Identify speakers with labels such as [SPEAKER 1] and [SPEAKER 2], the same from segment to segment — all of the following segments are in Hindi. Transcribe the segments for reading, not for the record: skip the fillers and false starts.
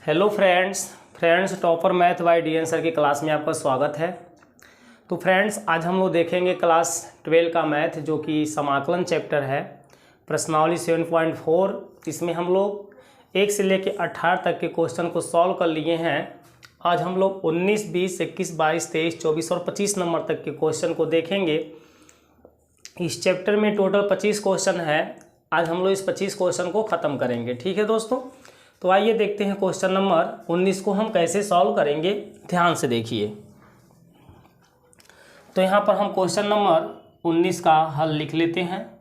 [SPEAKER 1] Hello friends topper math by DN sir की क्लास में आपका स्वागत है। तो फ्रेंड्स आज हम लोग देखेंगे क्लास 12 का मैथ जो कि समाकलन चैप्टर है, प्रश्नावली 7.4। इसमें हम लोग 1 से लेकर 18 तक के क्वेश्चन को सॉल्व कर लिए हैं। आज हम लोग 19, 20, 21, 22, 23, 24 और 25 नंबर तक के क्वेश्चन को देखेंगे। इस चैप्टर में टोटल 25 क्वेश्चन है। आज हम लोग इस 25 क्वेश्चन को ख़त्म करेंगे। ठीक है दोस्तों, तो आइए देखते हैं क्वेश्चन नंबर 19 को हम कैसे सॉल्व करेंगे। ध्यान से देखिए। तो यहाँ पर हम क्वेश्चन नंबर 19 का हल लिख लेते हैं।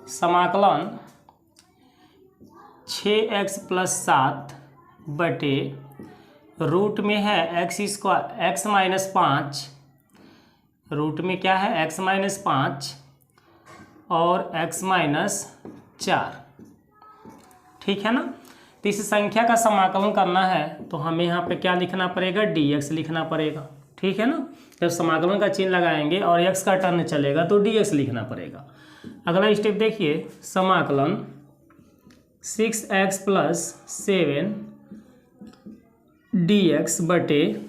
[SPEAKER 1] समाकलन 6x + 7 बटे रूट में है x-5, रूट में क्या है x-5 और x-4। ठीक है ना। तो इस संख्या का समाकलन करना है तो हमें यहाँ पे क्या लिखना पड़ेगा, dx लिखना पड़ेगा। ठीक है ना। जब समाकलन का चिन्ह लगाएंगे और x का टर्न चलेगा तो dx लिखना पड़ेगा। अगला स्टेप देखिए, समाकलन 6x + 7 dx बटे,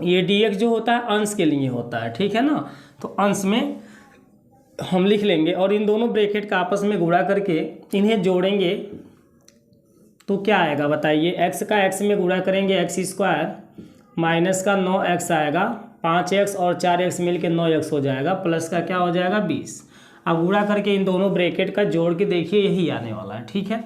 [SPEAKER 1] ये dx जो होता है अंश के लिए होता है। ठीक है ना। तो अंश में हम लिख लेंगे और इन दोनों ब्रैकेट का आपस में गुणा करके इन्हें जोड़ेंगे तो क्या आएगा बताइए। x का x में गुणा करेंगे x² माइनस का 9x आएगा, 5x और 4x मिल के 9x हो जाएगा, प्लस का क्या हो जाएगा 20। अब गुणा करके इन दोनों ब्रैकेट का जोड़ के देखिए यही आने वाला है। ठीक है।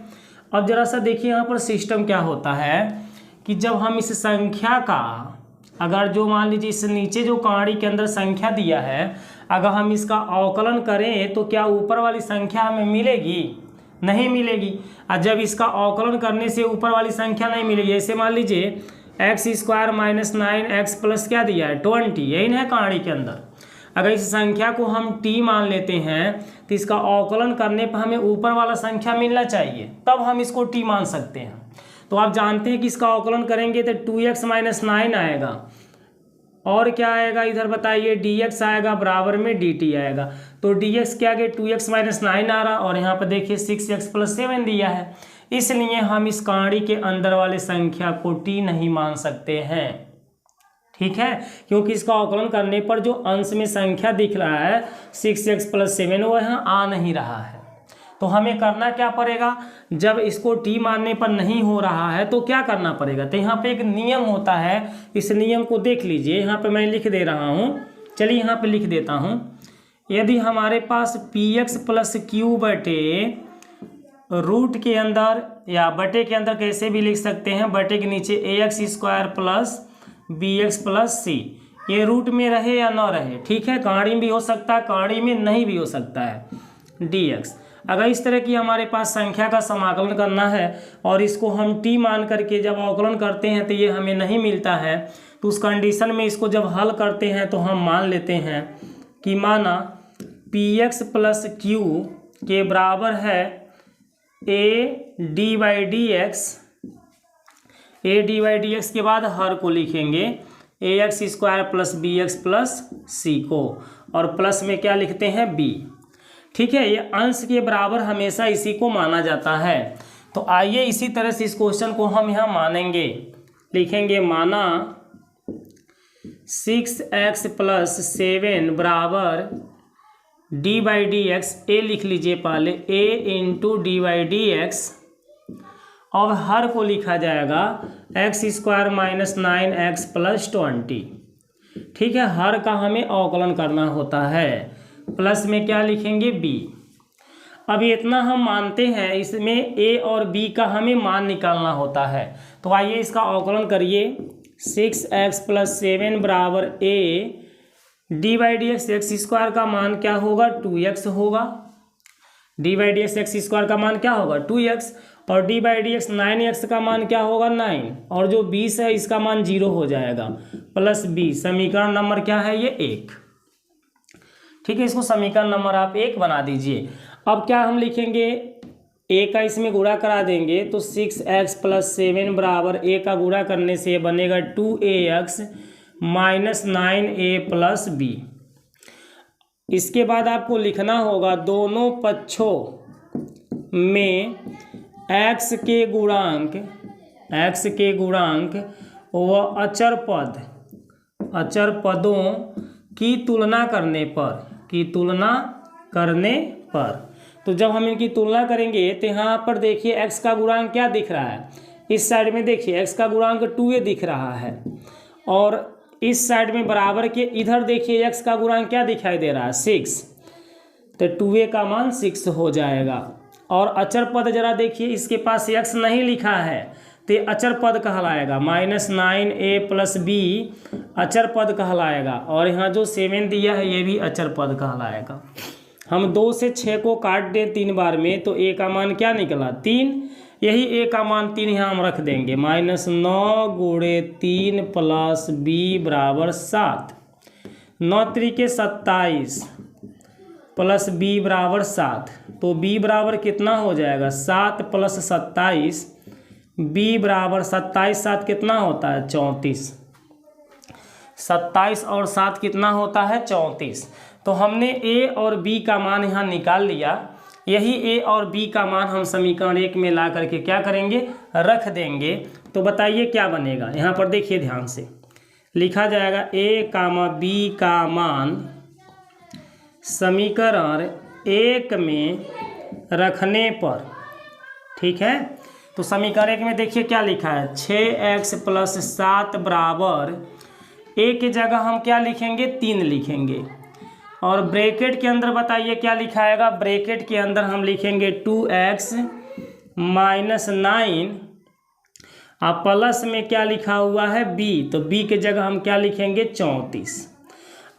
[SPEAKER 1] अब जरा सा देखिए यहाँ पर सिस्टम क्या होता है कि जब हम इस संख्या का, अगर जो मान लीजिए इस नीचे जो कहाड़ी के अंदर संख्या दिया है, अगर हम इसका अवकलन करें तो क्या ऊपर वाली संख्या हमें मिलेगी? नहीं मिलेगी। और जब इसका अवकलन करने से ऊपर वाली संख्या नहीं मिलेगी, ऐसे मान लीजिए x² - 9x प्लस क्या दिया है 20, यही ना है कहानी के अंदर। अगर इस संख्या को हम t मान लेते हैं तो इसका अवकलन करने पर हमें ऊपर वाला संख्या मिलना चाहिए, तब हम इसको t मान सकते हैं। तो आप जानते हैं कि इसका अवकलन करेंगे तो 2x - 9 आएगा और क्या आएगा इधर बताइए, dx आएगा बराबर में dt आएगा। तो dx क्या गया 2x - 9 आ रहा, और यहाँ पर देखिए 6x + 7 दिया है, इसलिए हम इस कहानी के अंदर वाले संख्या को t नहीं मान सकते हैं। ठीक है, क्योंकि इसका अवकलन करने पर जो अंश में संख्या दिख रहा है 6x + 7 वो यहाँ आ नहीं रहा है। तो हमें करना क्या पड़ेगा, जब इसको t मानने पर नहीं हो रहा है तो क्या करना पड़ेगा। तो यहाँ पे एक नियम होता है, इस नियम को देख लीजिए। यहाँ पे मैं लिख दे रहा हूँ, चलिए यहाँ पे लिख देता हूँ। यदि हमारे पास px + q बटे रूट के अंदर या बटे के अंदर कैसे भी लिख सकते हैं, बटे के नीचे ax² + bx + c, ये रूट में रहे या ना रहे। ठीक है, कहाड़ी में भी हो सकता है, कहाड़ी में नहीं भी हो सकता है dx। अगर इस तरह की हमारे पास संख्या का समाकलन करना है और इसको हम t मान करके जब अवकलन करते हैं तो ये हमें नहीं मिलता है, तो उस कंडीशन में इसको जब हल करते हैं तो हम मान लेते हैं कि माना px + q के बराबर है a/dx, a/dx के बाद हर को लिखेंगे ax² + bx + c को, और प्लस में क्या लिखते हैं b। ठीक है, ये अंश के बराबर हमेशा इसी को माना जाता है। तो आइए इसी तरह से इस क्वेश्चन को हम यहाँ मानेंगे, लिखेंगे माना 6x + 7 बराबर d/dx, a लिख लीजिए पहले, a × d/dx, और हर को लिखा जाएगा x² - 9x + 20। ठीक है, हर का हमें अवकलन करना होता है, प्लस में क्या लिखेंगे b। अब इतना हम मानते हैं, इसमें a और b का हमें मान निकालना होता है। तो आइए इसका अवकलन करिए। 6x + 7 बराबर a d/dx, x² का मान क्या होगा 2x होगा, d/dx x² का मान क्या होगा 2x, और d/dx 9x का मान क्या होगा 9, और जो 20 है इसका मान 0 हो जाएगा, प्लस b। समीकरण नंबर क्या है ये 1। ठीक है, इसको समीकरण नंबर आप 1 बना दीजिए। अब क्या हम लिखेंगे, a का इसमें गुणा करा देंगे तो 6x + 7 बराबर a का गुणा करने से बनेगा 2ax - 9a + b। इसके बाद आपको लिखना होगा दोनों पक्षों में x के गुणांक व अचर पदों की तुलना करने पर तो जब हम इनकी तुलना करेंगे तो यहाँ पर देखिए x का गुणांक क्या दिख रहा है, इस साइड में देखिए x का गुणांक 2a दिख रहा है, और इस साइड में बराबर के इधर देखिए x का गुणांक क्या दिखाई दे रहा है 6, तो 2a का मान 6 हो जाएगा। और अचर पद जरा देखिए, इसके पास x नहीं लिखा है तो ये अचर पद कहलाएगा, -9a + b अचर पद कहलाएगा, और यहाँ जो 7 दिया है ये भी अचर पद कहलाएगा। हम 2 से 6 को काट दें 3 बार में तो a का मान क्या निकला 3, यही a का मान 3 यहाँ हम रख देंगे, -9 × 3 + b = 7, 9 × 3 = 27 + b = 7, तो b बराबर कितना हो जाएगा 7 + 27, b बराबर 27 7 कितना होता है 34, 27 और 7 कितना होता है 34। तो हमने a और b का मान यहाँ निकाल लिया, यही a और b का मान हम समीकरण 1 में ला करके क्या करेंगे रख देंगे। तो बताइए क्या बनेगा, यहाँ पर देखिए ध्यान से लिखा जाएगा a, b का मान समीकरण 1 में रखने पर, ठीक है। तो समीकरण 1 में देखिए क्या लिखा है 6x + 7 बराबर a की जगह हम क्या लिखेंगे 3 लिखेंगे, और ब्रैकेट के अंदर बताइए क्या लिखा आएगा, ब्रैकेट के अंदर हम लिखेंगे 2x - 9 और प्लस में क्या लिखा हुआ है b, तो b की जगह हम क्या लिखेंगे 34।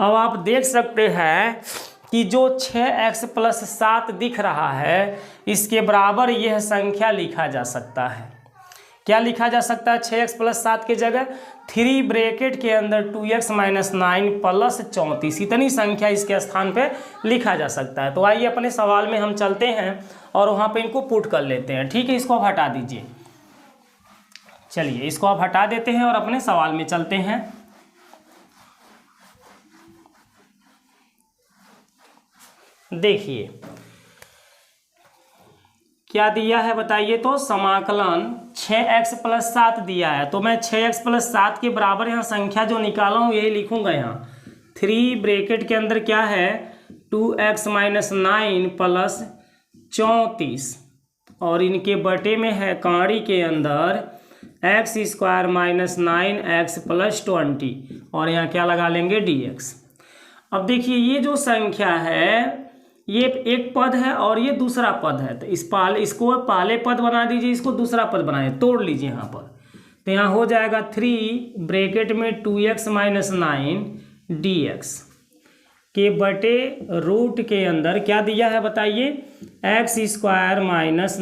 [SPEAKER 1] अब आप देख सकते हैं कि जो 6x + 7 दिख रहा है इसके बराबर यह संख्या लिखा जा सकता है, क्या लिखा जा सकता है 6x + 7 की जगह 3 ब्रैकेट के अंदर 2x - 9 + 34, इतनी संख्या इसके स्थान पे लिखा जा सकता है। तो आइए अपने सवाल में हम चलते हैं और वहाँ पे इनको पुट कर लेते हैं, ठीक है। इसको आप हटा दीजिए, चलिए इसको आप हटा देते हैं और अपने सवाल में चलते हैं। देखिए क्या दिया है बताइए, तो समाकलन 6x + 7 दिया है, तो मैं 6x + 7 के बराबर यहाँ संख्या जो निकाला हूँ यही लिखूंगा यहाँ 3 ब्रैकेट के अंदर क्या है 2x - 9 + 34, और इनके बटे में है काड़ी के अंदर x² - 9x + 20, और यहाँ क्या लगा लेंगे dx। अब देखिए ये जो संख्या है ये एक पद है और ये दूसरा पद है, तो इसको पहले पद बना दीजिए, इसको दूसरा पद बनाइए, तोड़ लीजिए यहाँ पर, तो यहाँ हो जाएगा 3 ब्रैकेट में 2x - 9 dx के बटे रूट के अंदर क्या दिया है बताइए x² -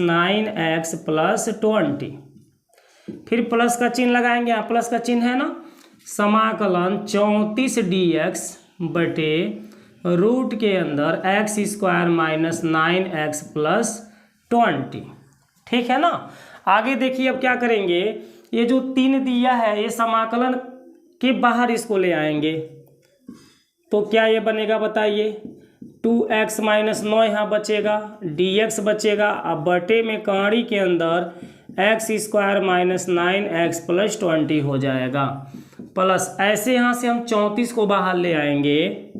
[SPEAKER 1] 9x + 20, फिर प्लस का चिन्ह लगाएंगे, यहाँ प्लस का चिन्ह है ना, समाकलन 34 dx बटे रूट के अंदर x² - 9x + 20, ठीक है ना। आगे देखिए अब क्या करेंगे, ये जो 3 दिया है ये समाकलन के बाहर इसको ले आएंगे, तो क्या ये बनेगा बताइए 2x - 9 यहाँ बचेगा, dx बचेगा, अब बटे में काड़ी के अंदर x² - 9x + 20 हो जाएगा, प्लस ऐसे यहाँ से हम 34 को बाहर ले आएंगे,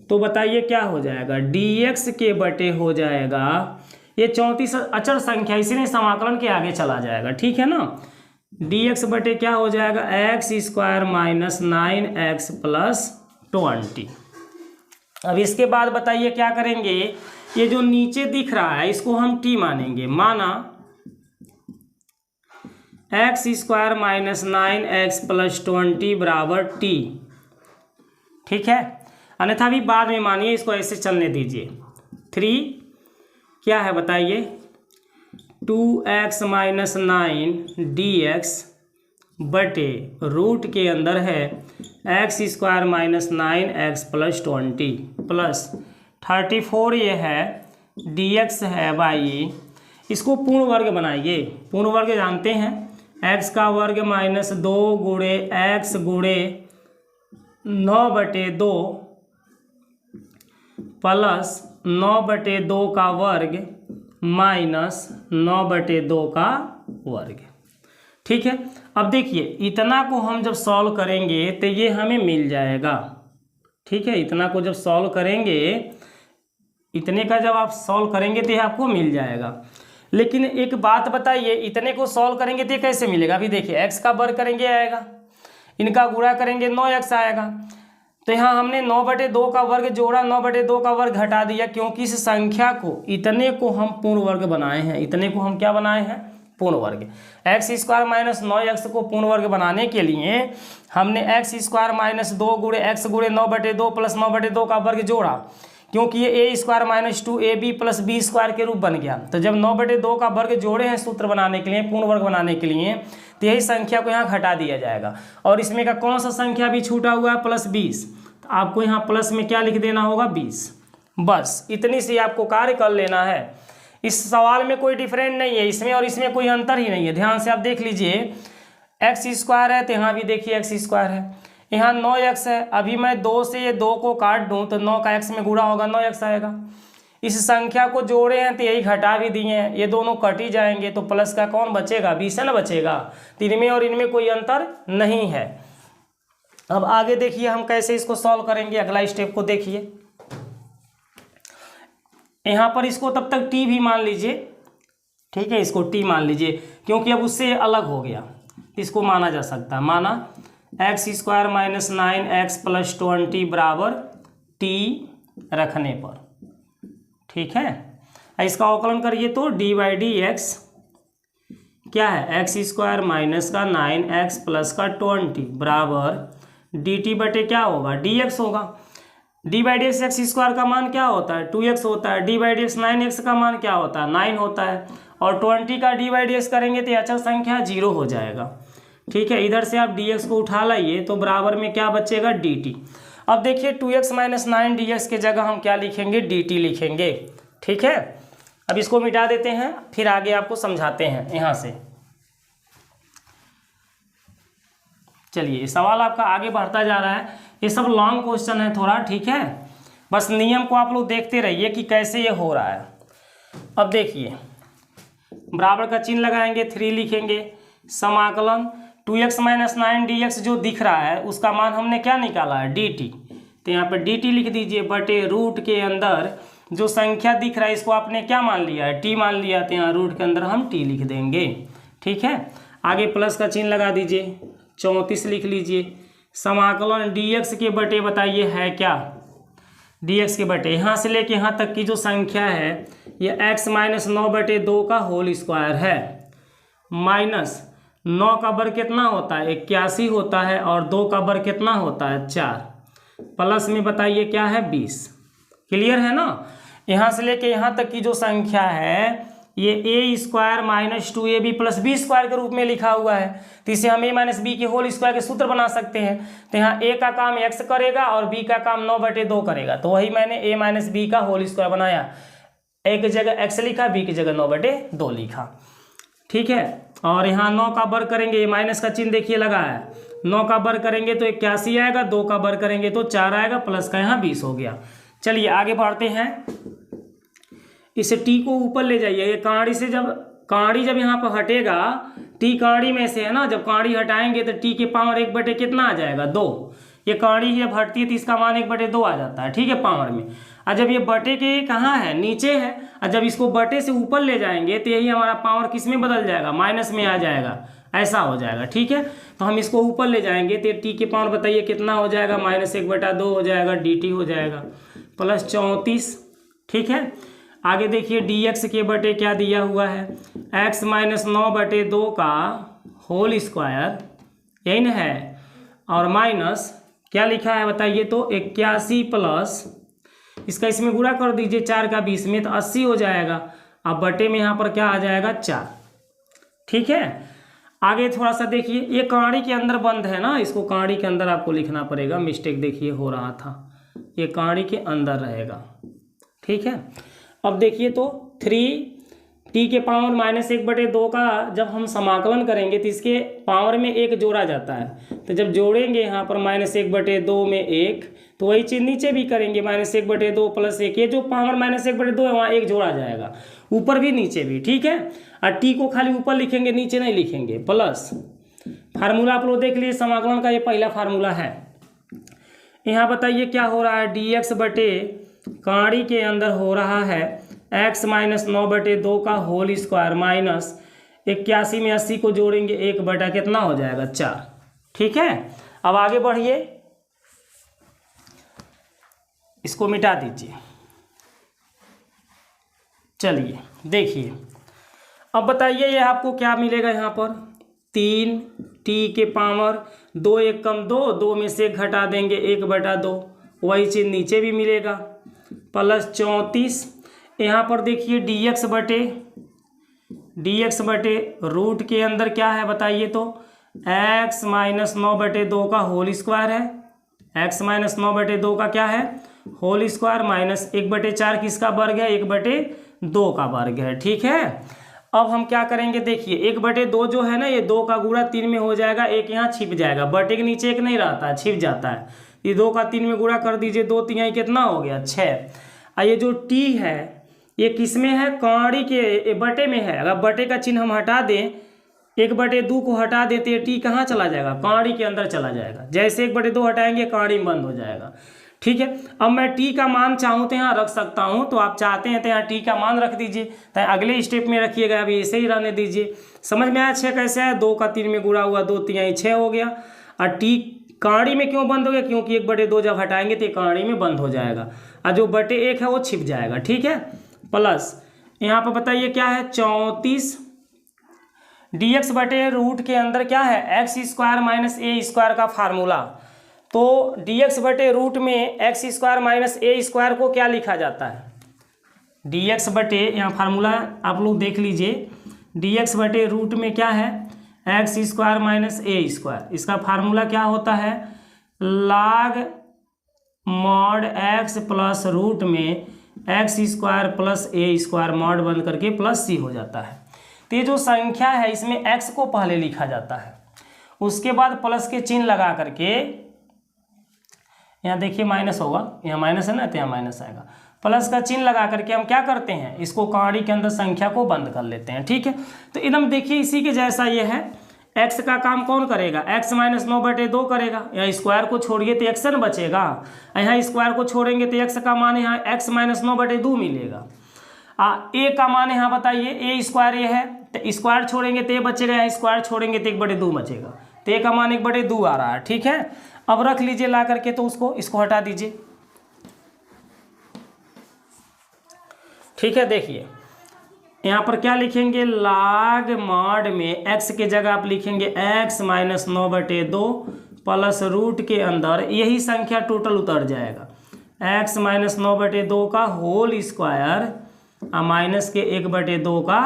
[SPEAKER 1] तो बताइए क्या हो जाएगा dx के बटे हो जाएगा, ये 34 अचर संख्या इसीलिए समाकलन के आगे चला जाएगा, ठीक है ना। dx बटे क्या हो जाएगा x² - 9x + 20। अब इसके बाद बताइए क्या करेंगे, ये जो नीचे दिख रहा है इसको हम t मानेंगे, माना x² - 9x + 20 बराबर t, ठीक है। अन्यथा भी बाद में मानिए, इसको ऐसे चलने दीजिए। 3 क्या है बताइए 2x - 9 dx बटे रूट के अंदर है x² - 9x + 20 प्लस 34 ये है dx है बाई, इसको पूर्ण वर्ग बनाइए, पूर्ण वर्ग जानते हैं x का वर्ग -2 गुणे x गुणे 9/2 प्लस 9/2 का वर्ग माइनस 9/2 का वर्ग। ठीक है, अब देखिए इतना को हम जब सॉल्व करेंगे तो ये हमें मिल जाएगा। ठीक है, इतना को जब सॉल्व करेंगे, इतने का जब आप सॉल्व करेंगे तो ये आपको मिल जाएगा। लेकिन एक बात बताइए, इतने को सॉल्व करेंगे तो ये कैसे मिलेगा? अभी देखिए एक्स का वर्ग करेंगे आएगा, इनका गुणा करेंगे 9x आएगा। तो यहाँ हमने 9/2 का वर्ग जोड़ा, 9/2 का वर्ग घटा दिया, क्योंकि इस संख्या को, इतने को हम पूर्ण वर्ग बनाए हैं। इतने को हम क्या बनाए हैं? पूर्ण वर्ग। x² माइनस 9x को पूर्ण वर्ग बनाने के लिए हमने x² माइनस 2 गुणे x गुणे 9/2 प्लस 9/2 का वर्ग जोड़ा, क्योंकि ये a² minus 2ab plus b² के रूप बन गया। तो जब 9/2 का वर्ग जोड़े हैं सूत्र बनाने के लिए, पूर्ण वर्ग बनाने के लिए, तो यही संख्या को यहाँ घटा दिया जाएगा। और इसमें का कौन सा संख्या भी छूटा हुआ है? +20। तो आपको यहाँ प्लस में क्या लिख देना होगा? 20। बस इतनी सी आपको कार्य कर लेना है। इस सवाल में कोई डिफरेंट नहीं है, इसमें और इसमें कोई अंतर ही नहीं है। ध्यान से आप देख लीजिए, x² है तो यहाँ भी देखिए x² है, यहाँ 9x है। अभी मैं 2 से ये 2 को काट दूं तो 9 का x में गुणा होगा, 9x आएगा। इस संख्या को जोड़े हैं तो यही घटा भी दिए हैं, ये दोनों कट ही जाएंगे तो प्लस का कौन बचेगा? 20 है ना बचेगा। तो इनमें और इनमें कोई अंतर नहीं है। अब आगे देखिए हम कैसे इसको सॉल्व करेंगे, अगला स्टेप को देखिए। यहाँ पर इसको तब तक t भी मान लीजिए। ठीक है, इसको t मान लीजिए, क्योंकि अब उससे अलग हो गया, इसको माना जा सकता है। माना x² माइनस 9x प्लस 20 बराबर t रखने पर। ठीक है, इसका अवकलन करिए तो d/dx क्या है? x² माइनस का 9x प्लस का 20 बराबर dt बटे क्या होगा? dx होगा। d/dx x² का मान क्या होता है? 2x होता है। d/dx 9x का मान क्या होता है? 9 होता है। और 20 का d/dx करेंगे तो अचल संख्या 0 हो जाएगा। ठीक है, इधर से आप dx को उठा लाइए तो बराबर में क्या बचेगा? dt। अब देखिए 2x माइनस 9 dx के जगह हम क्या लिखेंगे? dt लिखेंगे। ठीक है, अब इसको मिटा देते हैं, फिर आगे आपको समझाते हैं यहाँ से। चलिए, सवाल आपका आगे बढ़ता जा रहा है। ये सब लॉन्ग क्वेश्चन है थोड़ा। ठीक है, बस नियम को आप लोग देखते रहिए कि कैसे ये हो रहा है। अब देखिए, बराबर का चिन्ह लगाएंगे, 3 लिखेंगे, समाकलन 2x माइनस 9 dx जो दिख रहा है उसका मान हमने क्या निकाला है? dt। तो यहाँ पर dt लिख दीजिए, बटे रूट के अंदर जो संख्या दिख रहा है इसको आपने क्या मान लिया है? t मान लिया। तो यहाँ रूट के अंदर हम t लिख देंगे। ठीक है, आगे प्लस का चिन्ह लगा दीजिए, 34 लिख लीजिए। समाकलन dx के बटे बताइए है क्या? dx के बटे यहाँ से लेके यहाँ तक की जो संख्या है ये x माइनस 9/2 का होल स्क्वायर है, माइनस 9 का वर्ग कितना होता है? 81 होता है, और 2 का वर्ग कितना होता है? 4, प्लस में बताइए क्या है? 20। क्लियर है ना? यहाँ से लेके यहाँ तक की जो संख्या है ये a² minus 2ab plus b² के रूप में लिखा हुआ है। तो इसे हम a माइनस बी के होल स्क्वायर के सूत्र बना सकते हैं। तो यहाँ a का काम x करेगा और b का काम 9/2 करेगा, तो वही मैंने a माइनस बी का होल स्क्वायर बनाया। a की जगह x लिखा, b की जगह 9/2 लिखा। ठीक है, और यहाँ 9 का वर्ग करेंगे, माइनस का चिन्ह देखिए लगा है, 9 का वर्ग करेंगे तो 81 आएगा, 2 का वर्ग करेंगे तो 4 आएगा, प्लस का यहाँ 20 हो गया। चलिए आगे बढ़ते हैं। इसे t को ऊपर ले जाइए, ये कांडी से जब यहाँ पर हटेगा, t कांडी में से है ना, जब कांडी हटाएंगे तो t के पावर 1 बटे कितना आ जाएगा? 2। ये कांडी जब हटती है तो इसका मान 1/2 आ जाता है। ठीक है, पावर में। और जब ये बटे के कहाँ है? नीचे है। और जब इसको बटे से ऊपर ले जाएंगे तो यही हमारा पावर किस में बदल जाएगा? माइनस में आ जाएगा, ऐसा हो जाएगा। ठीक है, तो हम इसको ऊपर ले जाएंगे तो t के पावर बताइए कितना हो जाएगा? -1/2 हो जाएगा, dt हो जाएगा, प्लस 34। ठीक है, आगे देखिए dx के बटे क्या दिया हुआ है? x माइनस 9/2 का होल स्क्वायर, यही ना है, और माइनस क्या लिखा है बताइए तो? 81 प्लस इसका इसमें गुणा कर दीजिए, 4 का 20 में तो 80 हो जाएगा। अब बटे में यहाँ पर क्या आ जाएगा? 4। ठीक है, आगे थोड़ा सा देखिए, ये कांडी के अंदर बंद है ना, इसको कांडी के अंदर आपको लिखना पड़ेगा। मिस्टेक देखिए हो रहा था, ये कांडी के अंदर रहेगा। ठीक है, अब देखिए तो 3t के पावर -1/2 का जब हम समाकलन करेंगे तो इसके पावर में 1 जोड़ा जाता है। तो जब जोड़ेंगे यहाँ पर -1/2 में 1, तो वही चीज़ नीचे भी करेंगे, -1/2 प्लस 1। ये जो पावर -1/2 है वहाँ 1 जोड़ा जाएगा, ऊपर भी नीचे भी, ठीक है। और टी को खाली ऊपर लिखेंगे, नीचे नहीं लिखेंगे, प्लस फार्मूला आप लोग देख लीजिए समाकलन का, ये पहला फार्मूला है। यहाँ बताइए क्या हो रहा है, dx बटे काड़ी के अंदर हो रहा है x माइनस 9/2 का होल स्क्वायर माइनस 81 में 80 को जोड़ेंगे 1 बटा कितना हो जाएगा 4, ठीक है। अब आगे बढ़िए, इसको मिटा दीजिए। चलिए देखिए, अब बताइए ये आपको क्या मिलेगा, यहाँ पर 3t के पावर 2 1 कम 2, 2 में से 1 घटा देंगे 1/2, वही चीज़ नीचे भी मिलेगा, प्लस 34। यहाँ पर देखिए dx बटे रूट के अंदर क्या है बताइए तो, x माइनस 9/2 का होल स्क्वायर है, x माइनस 9/2 का क्या है होल स्क्वायर, माइनस 1/4 किसका वर्ग है 1/2 का वर्ग है, ठीक है। अब हम क्या करेंगे देखिए, 1/2 जो है ना, ये 2 का गुणा 3 में हो जाएगा, एक यहाँ छिप जाएगा, बटे के नीचे एक नहीं रहता है, छिप जाता है। ये 2 का 3 में गुणा कर दीजिए, 2 3 कितना हो गया 6। ये जो t है ये किस में है, काड़ी के बटे में है। अगर बटे का चिन्ह हम हटा दें, 1/2 को हटा देते हैं, टी कहाँ चला जाएगा, काड़ी के अंदर चला जाएगा। जैसे 1/2 हटाएंगे काड़ी में बंद हो जाएगा, ठीक है। अब मैं टी का मान चाहूँ तो यहाँ रख सकता हूँ, तो आप चाहते हैं तो यहाँ टी का मान रख दीजिए, तो अगले स्टेप में रखिएगा, अभी ऐसे ही रहने दीजिए। समझ में आया 6 कैसे है, 2 का 3 में गुणा हुआ, 2 3 6 हो गया। और टी काड़ी में क्यों बंद हो गया, क्योंकि 1/2 जब हटाएंगे तो काड़ी में बंद हो जाएगा, और जो बटे 1 है वो छिप जाएगा, ठीक है। प्लस यहाँ पर बताइए क्या है 34, dx बटे रूट के अंदर क्या है x square minus A square का फार्मूला। तो dx बटे रूट में x square minus A square को क्या लिखा जाता है, dx बटे, यहाँ फार्मूला आप लोग देख लीजिए, dx बटे रूट में क्या है x square minus A square, इसका फार्मूला क्या होता है log mod x plus root में x square plus A square mod बंद करके प्लस c हो जाता है। तो ये जो संख्या है इसमें x को पहले लिखा जाता है, उसके बाद प्लस के चिन्ह लगा करके, यहाँ देखिए माइनस होगा, यहाँ माइनस है ना तो यहाँ माइनस आएगा, प्लस का चिन्ह लगा करके हम क्या करते हैं, इसको काड़ी के अंदर संख्या को बंद कर लेते हैं, ठीक है। तो एकदम देखिए इसी के जैसा ये है, x का काम कौन करेगा, x माइनस 9/2 करेगा, यहाँ स्क्वायर को छोड़िए तो x न बचेगा, यहाँ स्क्वायर को छोड़ेंगे तो x का मान यहाँ x माइनस 9/2 मिलेगा। a का मान यहाँ बताइए, a स्क्वायर ये है, तो स्क्वायर छोड़ेंगे तो ये बचेगा, यहाँ स्क्वायर छोड़ेंगे तो 1/2 बचेगा, तो a का मान 1/2 आ रहा है, ठीक है। अब रख लीजिए ला करके, तो इसको हटा दीजिए, ठीक है। देखिए यहाँ पर क्या लिखेंगे, log मॉड में x के जगह आप लिखेंगे x माइनस 9/2 प्लस रूट के अंदर यही संख्या टोटल उतर जाएगा, x माइनस 9/2 का होल स्क्वायर और माइनस के 1/2 का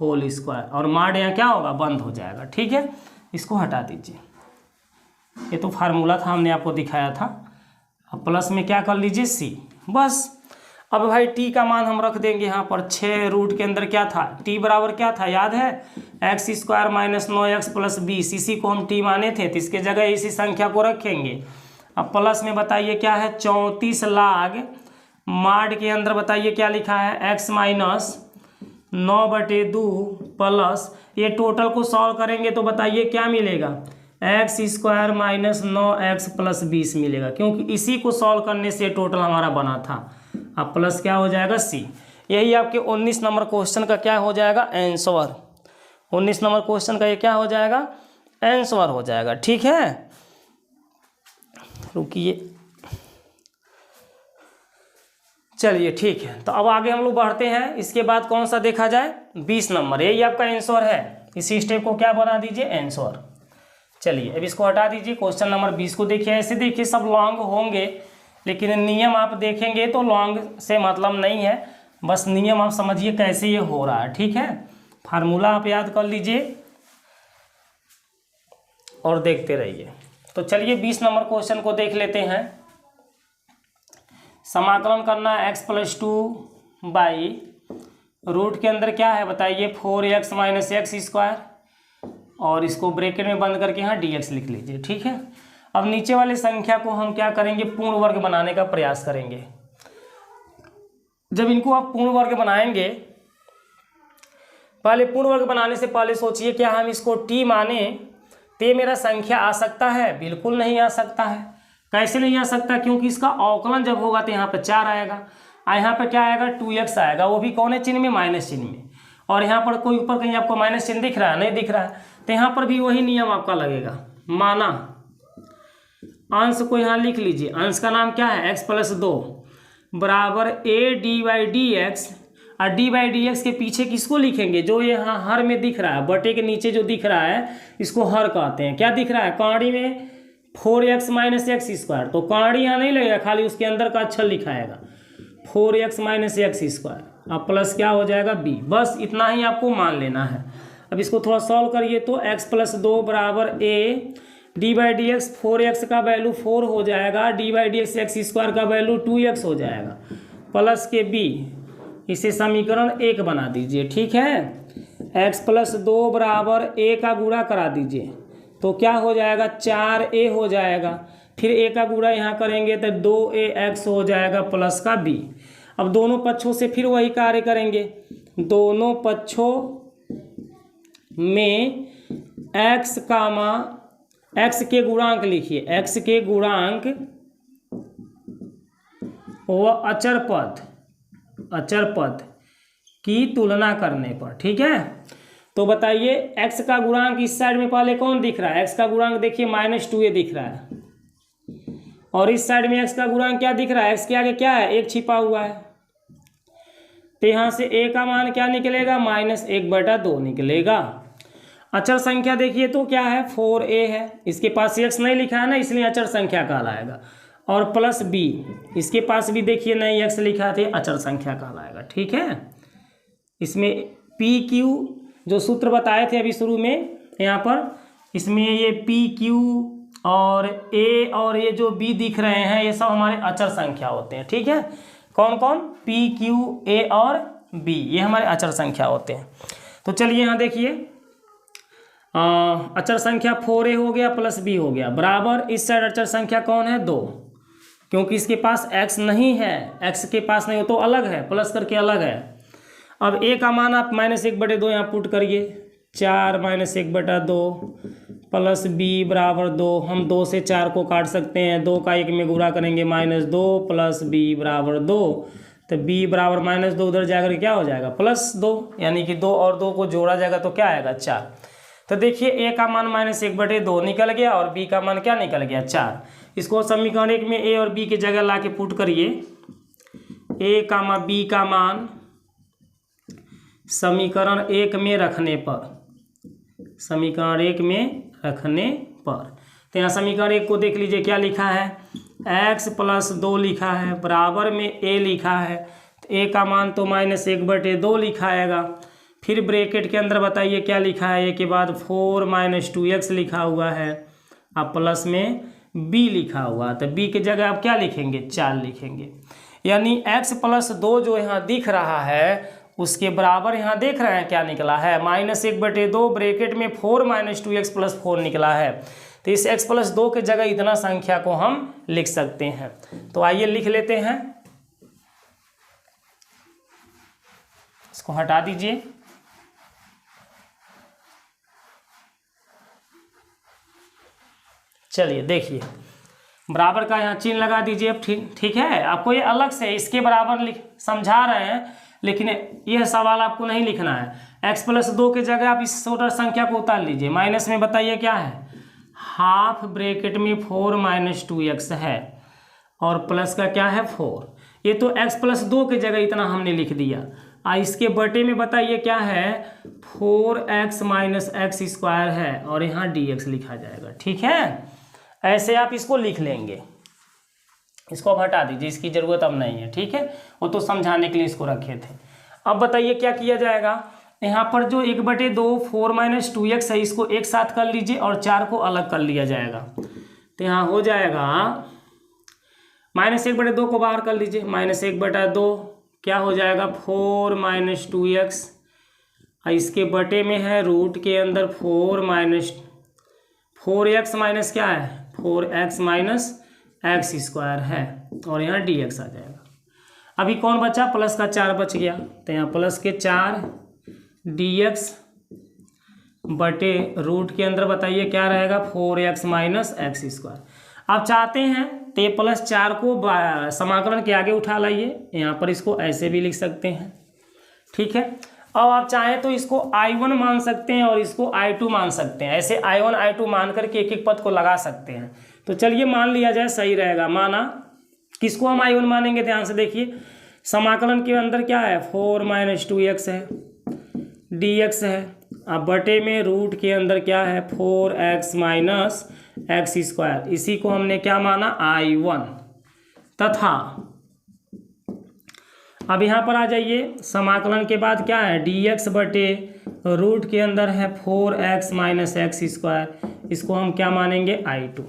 [SPEAKER 1] होल स्क्वायर, और मॉड यहाँ क्या होगा बंद हो जाएगा, ठीक है। इसको हटा दीजिए, ये तो फार्मूला था हमने आपको दिखाया था। अब प्लस में क्या कर लीजिए c, बस। अब भाई t का मान हम रख देंगे यहाँ पर 6, रूट के अंदर क्या था, t बराबर क्या था याद है, x square minus 9x plus 20, इसी को हम t माने थे, तो इसके जगह इसी संख्या को रखेंगे। अब प्लस में बताइए क्या है 34 log मॉड के अंदर बताइए क्या लिखा है, x माइनस 9/2 प्लस, ये टोटल को सॉल्व करेंगे तो बताइए क्या मिलेगा, x square minus 9x plus 20 मिलेगा, क्योंकि इसी को सॉल्व करने से टोटल हमारा बना था। अब प्लस क्या हो जाएगा c, यही आपके 19 नंबर क्वेश्चन का क्या हो जाएगा आंसर, 19 नंबर क्वेश्चन का ये क्या हो जाएगा आंसर हो जाएगा, ठीक है। रुकिए, चलिए ठीक है, तो अब आगे हम लोग बढ़ते हैं। इसके बाद कौन सा देखा जाए, 20 नंबर, यही आपका आंसर है, इसी स्टेप को क्या बना दीजिए आंसर। चलिए अब इसको हटा दीजिए, क्वेश्चन नंबर 20 को देखिए। ऐसे देखिए सब लॉन्ग होंगे, लेकिन नियम आप देखेंगे तो लॉन्ग से मतलब नहीं है, बस नियम आप समझिए कैसे ये हो रहा है, ठीक है। फार्मूला आप याद कर लीजिए और देखते रहिए। तो चलिए 20 नंबर क्वेश्चन को देख लेते हैं। समाकलन करना है x + 2 बाई रूट के अंदर क्या है बताइए 4x माइनस एक्स स्क्वायर, और इसको ब्रैकेट में बंद करके यहाँ dx लिख लीजिए, ठीक है। अब नीचे वाले संख्या को हम क्या करेंगे, पूर्ण वर्ग बनाने का प्रयास करेंगे। जब इनको आप पूर्ण वर्ग बनाएंगे पहले पूर्ण वर्ग बनाने से पहले सोचिए क्या हम इसको टी माने तो ये मेरा संख्या आ सकता है? बिल्कुल नहीं आ सकता है। कैसे नहीं आ सकता? क्योंकि इसका अवकलन जब होगा तो यहाँ पे 4 आएगा, और यहाँ पे क्या आएगा 2x आएगा, वो भी कौन है चिन्ह में? माइनस चिन्ह में। और यहाँ पर कोई ऊपर कहीं आपको माइनस चिन्ह दिख रहा है? नहीं दिख रहा है। तो यहाँ पर भी वही नियम आपका लगेगा। माना अंश को यहाँ लिख लीजिए, अंश का नाम क्या है? x + 2 बराबर a dy/dx, और dy/dx के पीछे किसको लिखेंगे? जो यहाँ हर में दिख रहा है, बटे के नीचे जो दिख रहा है इसको हर कहते हैं। क्या दिख रहा है? कौड़ी में 4x - x², तो कौड़ी यहाँ नहीं लगेगा, खाली उसके अंदर का अक्षर लिखाएगा 4x - x²। अब प्लस क्या हो जाएगा? b। बस इतना ही आपको मान लेना है। अब इसको थोड़ा सॉल्व करिए तो x + 2 बराबर a dy/dx, 4x का वैल्यू 4 हो जाएगा, dy/dx x² का वैल्यू 2x हो जाएगा, प्लस के b। इसे समीकरण 1 बना दीजिए। ठीक है, x + 2 बराबर a का गुणा करा दीजिए तो क्या हो जाएगा? 4a हो जाएगा। फिर a का गुणा यहाँ करेंगे तो 2ax हो जाएगा, प्लस का b। अब दोनों पक्षों से फिर वही कार्य करेंगे, दोनों पक्षों में x के गुणांक लिखिए, x के गुणांक व अचर पद की तुलना करने पर। ठीक है, तो बताइए x का गुणांक इस साइड में पहले कौन दिख रहा है? x का गुणांक देखिए -2a दिख रहा है, और इस साइड में x का गुणांक क्या दिख रहा है? x के आगे क्या है? 1 छिपा हुआ है, तो यहाँ से a का मान क्या निकलेगा? -1/2 निकलेगा। अचर संख्या देखिए तो क्या है? 4a है, इसके पास x नहीं लिखा है ना, इसलिए अचर संख्या कहलाएगा। और प्लस b, इसके पास भी देखिए नहीं x लिखा थे, अचर संख्या कहलाएगा। ठीक है, इसमें pq जो सूत्र बताए थे अभी शुरू में, यहाँ पर इसमें ये pq और a और ये जो b दिख रहे हैं ये सब हमारे अचर संख्या होते हैं। ठीक है, कौन कौन? p, q, a और b, ये हमारे अचर संख्या होते हैं। तो चलिए यहाँ देखिए, अचर संख्या 4a हो गया प्लस b हो गया, बराबर इस साइड अचर संख्या कौन है? 2, क्योंकि इसके पास x नहीं है, x के पास नहीं हो तो अलग है, प्लस करके अलग है। अब a का मान आप -1/2 यहाँ पुट करिए, 4 - 1/2 प्लस b बराबर 2। हम 2 से 4 को काट सकते हैं, 2 का 1 में गुणा करेंगे -2 प्लस b बराबर 2, तो b बराबर -2 उधर जाकर क्या हो जाएगा? +2, यानी कि 2 और 2 को जोड़ा जाएगा तो क्या आएगा? 4। तो देखिए a का मान -1/2 निकल गया और b का मान क्या निकल गया? 4। इसको समीकरण 1 में a और b की जगह ला के पुट करिए, a, b का मान समीकरण 1 में रखने पर, तो यहाँ समीकरण 1 को देख लीजिए क्या लिखा है? x + 2 लिखा है, बराबर में a लिखा है, तो a का मान तो -1/2 लिखाएगा। फिर ब्रैकेट के अंदर बताइए क्या लिखा है? a के बाद 4 - 2x लिखा हुआ है, अब प्लस में b लिखा हुआ, तो b की जगह आप क्या लिखेंगे? 4 लिखेंगे। यानी x + 2 जो यहाँ दिख रहा है उसके बराबर यहाँ देख रहे हैं क्या निकला है? -1/2 ब्रैकेट में 4 - 2x + 4 निकला है। तो इस x + 2 के जगह इतना संख्या को हम लिख सकते हैं। तो आइए लिख लेते हैं, इसको हटा दीजिए। चलिए देखिए, बराबर का यहाँ चिन्ह लगा दीजिए। ठीक है, आपको ये अलग से इसके बराबर समझा रहे हैं, लेकिन यह सवाल आपको नहीं लिखना है। x + 2 के जगह आप इस छोटा संख्या को उतार लीजिए, माइनस में बताइए क्या है? हाफ ब्रैकेट में 4 - 2x है, और प्लस का क्या है? 4। ये तो x + 2 के जगह इतना हमने लिख दिया। इसके बटे में बताइए क्या है? 4x - x² है, और यहाँ dx लिखा जाएगा। ठीक है, ऐसे आप इसको लिख लेंगे। इसको अब हटा दीजिए, इसकी ज़रूरत अब नहीं है। ठीक है, वो तो समझाने के लिए इसको रखे थे। अब बताइए क्या किया जाएगा? यहाँ पर जो 1/2 4 - 2x है, इसको एक साथ कर लीजिए और 4 को अलग कर लिया जाएगा। तो यहाँ हो जाएगा -1/2 को बाहर कर लीजिए, -1/2 क्या हो जाएगा? 4 - 2x, इसके बटे में है रूट के अंदर 4x माइनस क्या है? 4x - x² है, और यहाँ dx आ जाएगा। अभी कौन बचा? प्लस का 4 बच गया, तो यहाँ प्लस के 4 dx बटे रूट के अंदर बताइए क्या रहेगा 4x माइनस एक्स स्क्वायर। आप चाहते हैं तो ये +4 को समाकलन के आगे उठा लाइए, यहाँ पर इसको ऐसे भी लिख सकते हैं, ठीक है। अब आप चाहें तो इसको I1 मान सकते हैं और इसको I2 मान सकते हैं, ऐसे I1 I2 मान करके एक एक पद को लगा सकते हैं। तो चलिए मान लिया जाए, सही रहेगा। माना किसको हम I1 मानेंगे, ध्यान से देखिए, समाकलन के अंदर क्या है 4 - 2x है, dx है, अब बटे में रूट के अंदर क्या है 4x माइनस एक्स स्क्वायर, इसी को हमने क्या माना I1। तथा अब यहाँ पर आ जाइए, समाकलन के बाद क्या है dx बटे रूट के अंदर है 4x माइनस एक्स स्क्वायर, इसको हम क्या मानेंगे I2,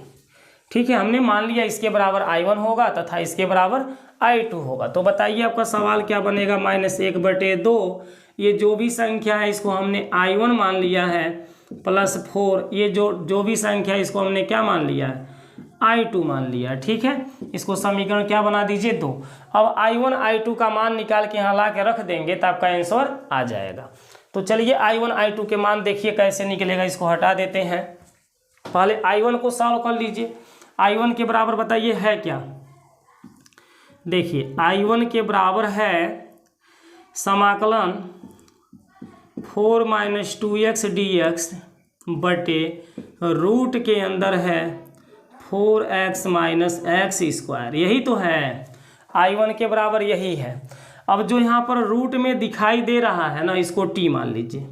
[SPEAKER 1] ठीक है। हमने मान लिया इसके बराबर I1 होगा तथा इसके बराबर I2 होगा। तो बताइए आपका सवाल क्या बनेगा, -1/2, ये जो भी संख्या है इसको हमने I1 मान लिया है, +4 ये जो भी संख्या है इसको हमने क्या मान लिया है I2 मान लिया है, ठीक है। इसको समीकरण क्या बना दीजिए 2। अब I1 I2 का मान निकाल के यहाँ ला के रख देंगे तो आपका आंसर आ जाएगा। तो चलिए I1 I2 के मान देखिए कैसे निकलेगा, इसको हटा देते हैं। पहले I1 को सॉल्व कर लीजिए। I1 के बराबर बताइए है क्या, देखिए I1 के बराबर है समाकलन 4 - 2x dx बटे रूट के अंदर है 4x माइनस एक्स स्क्वायर, यही तो है I1 के बराबर, यही है। अब जो यहाँ पर रूट में दिखाई दे रहा है ना, इसको t मान लीजिए।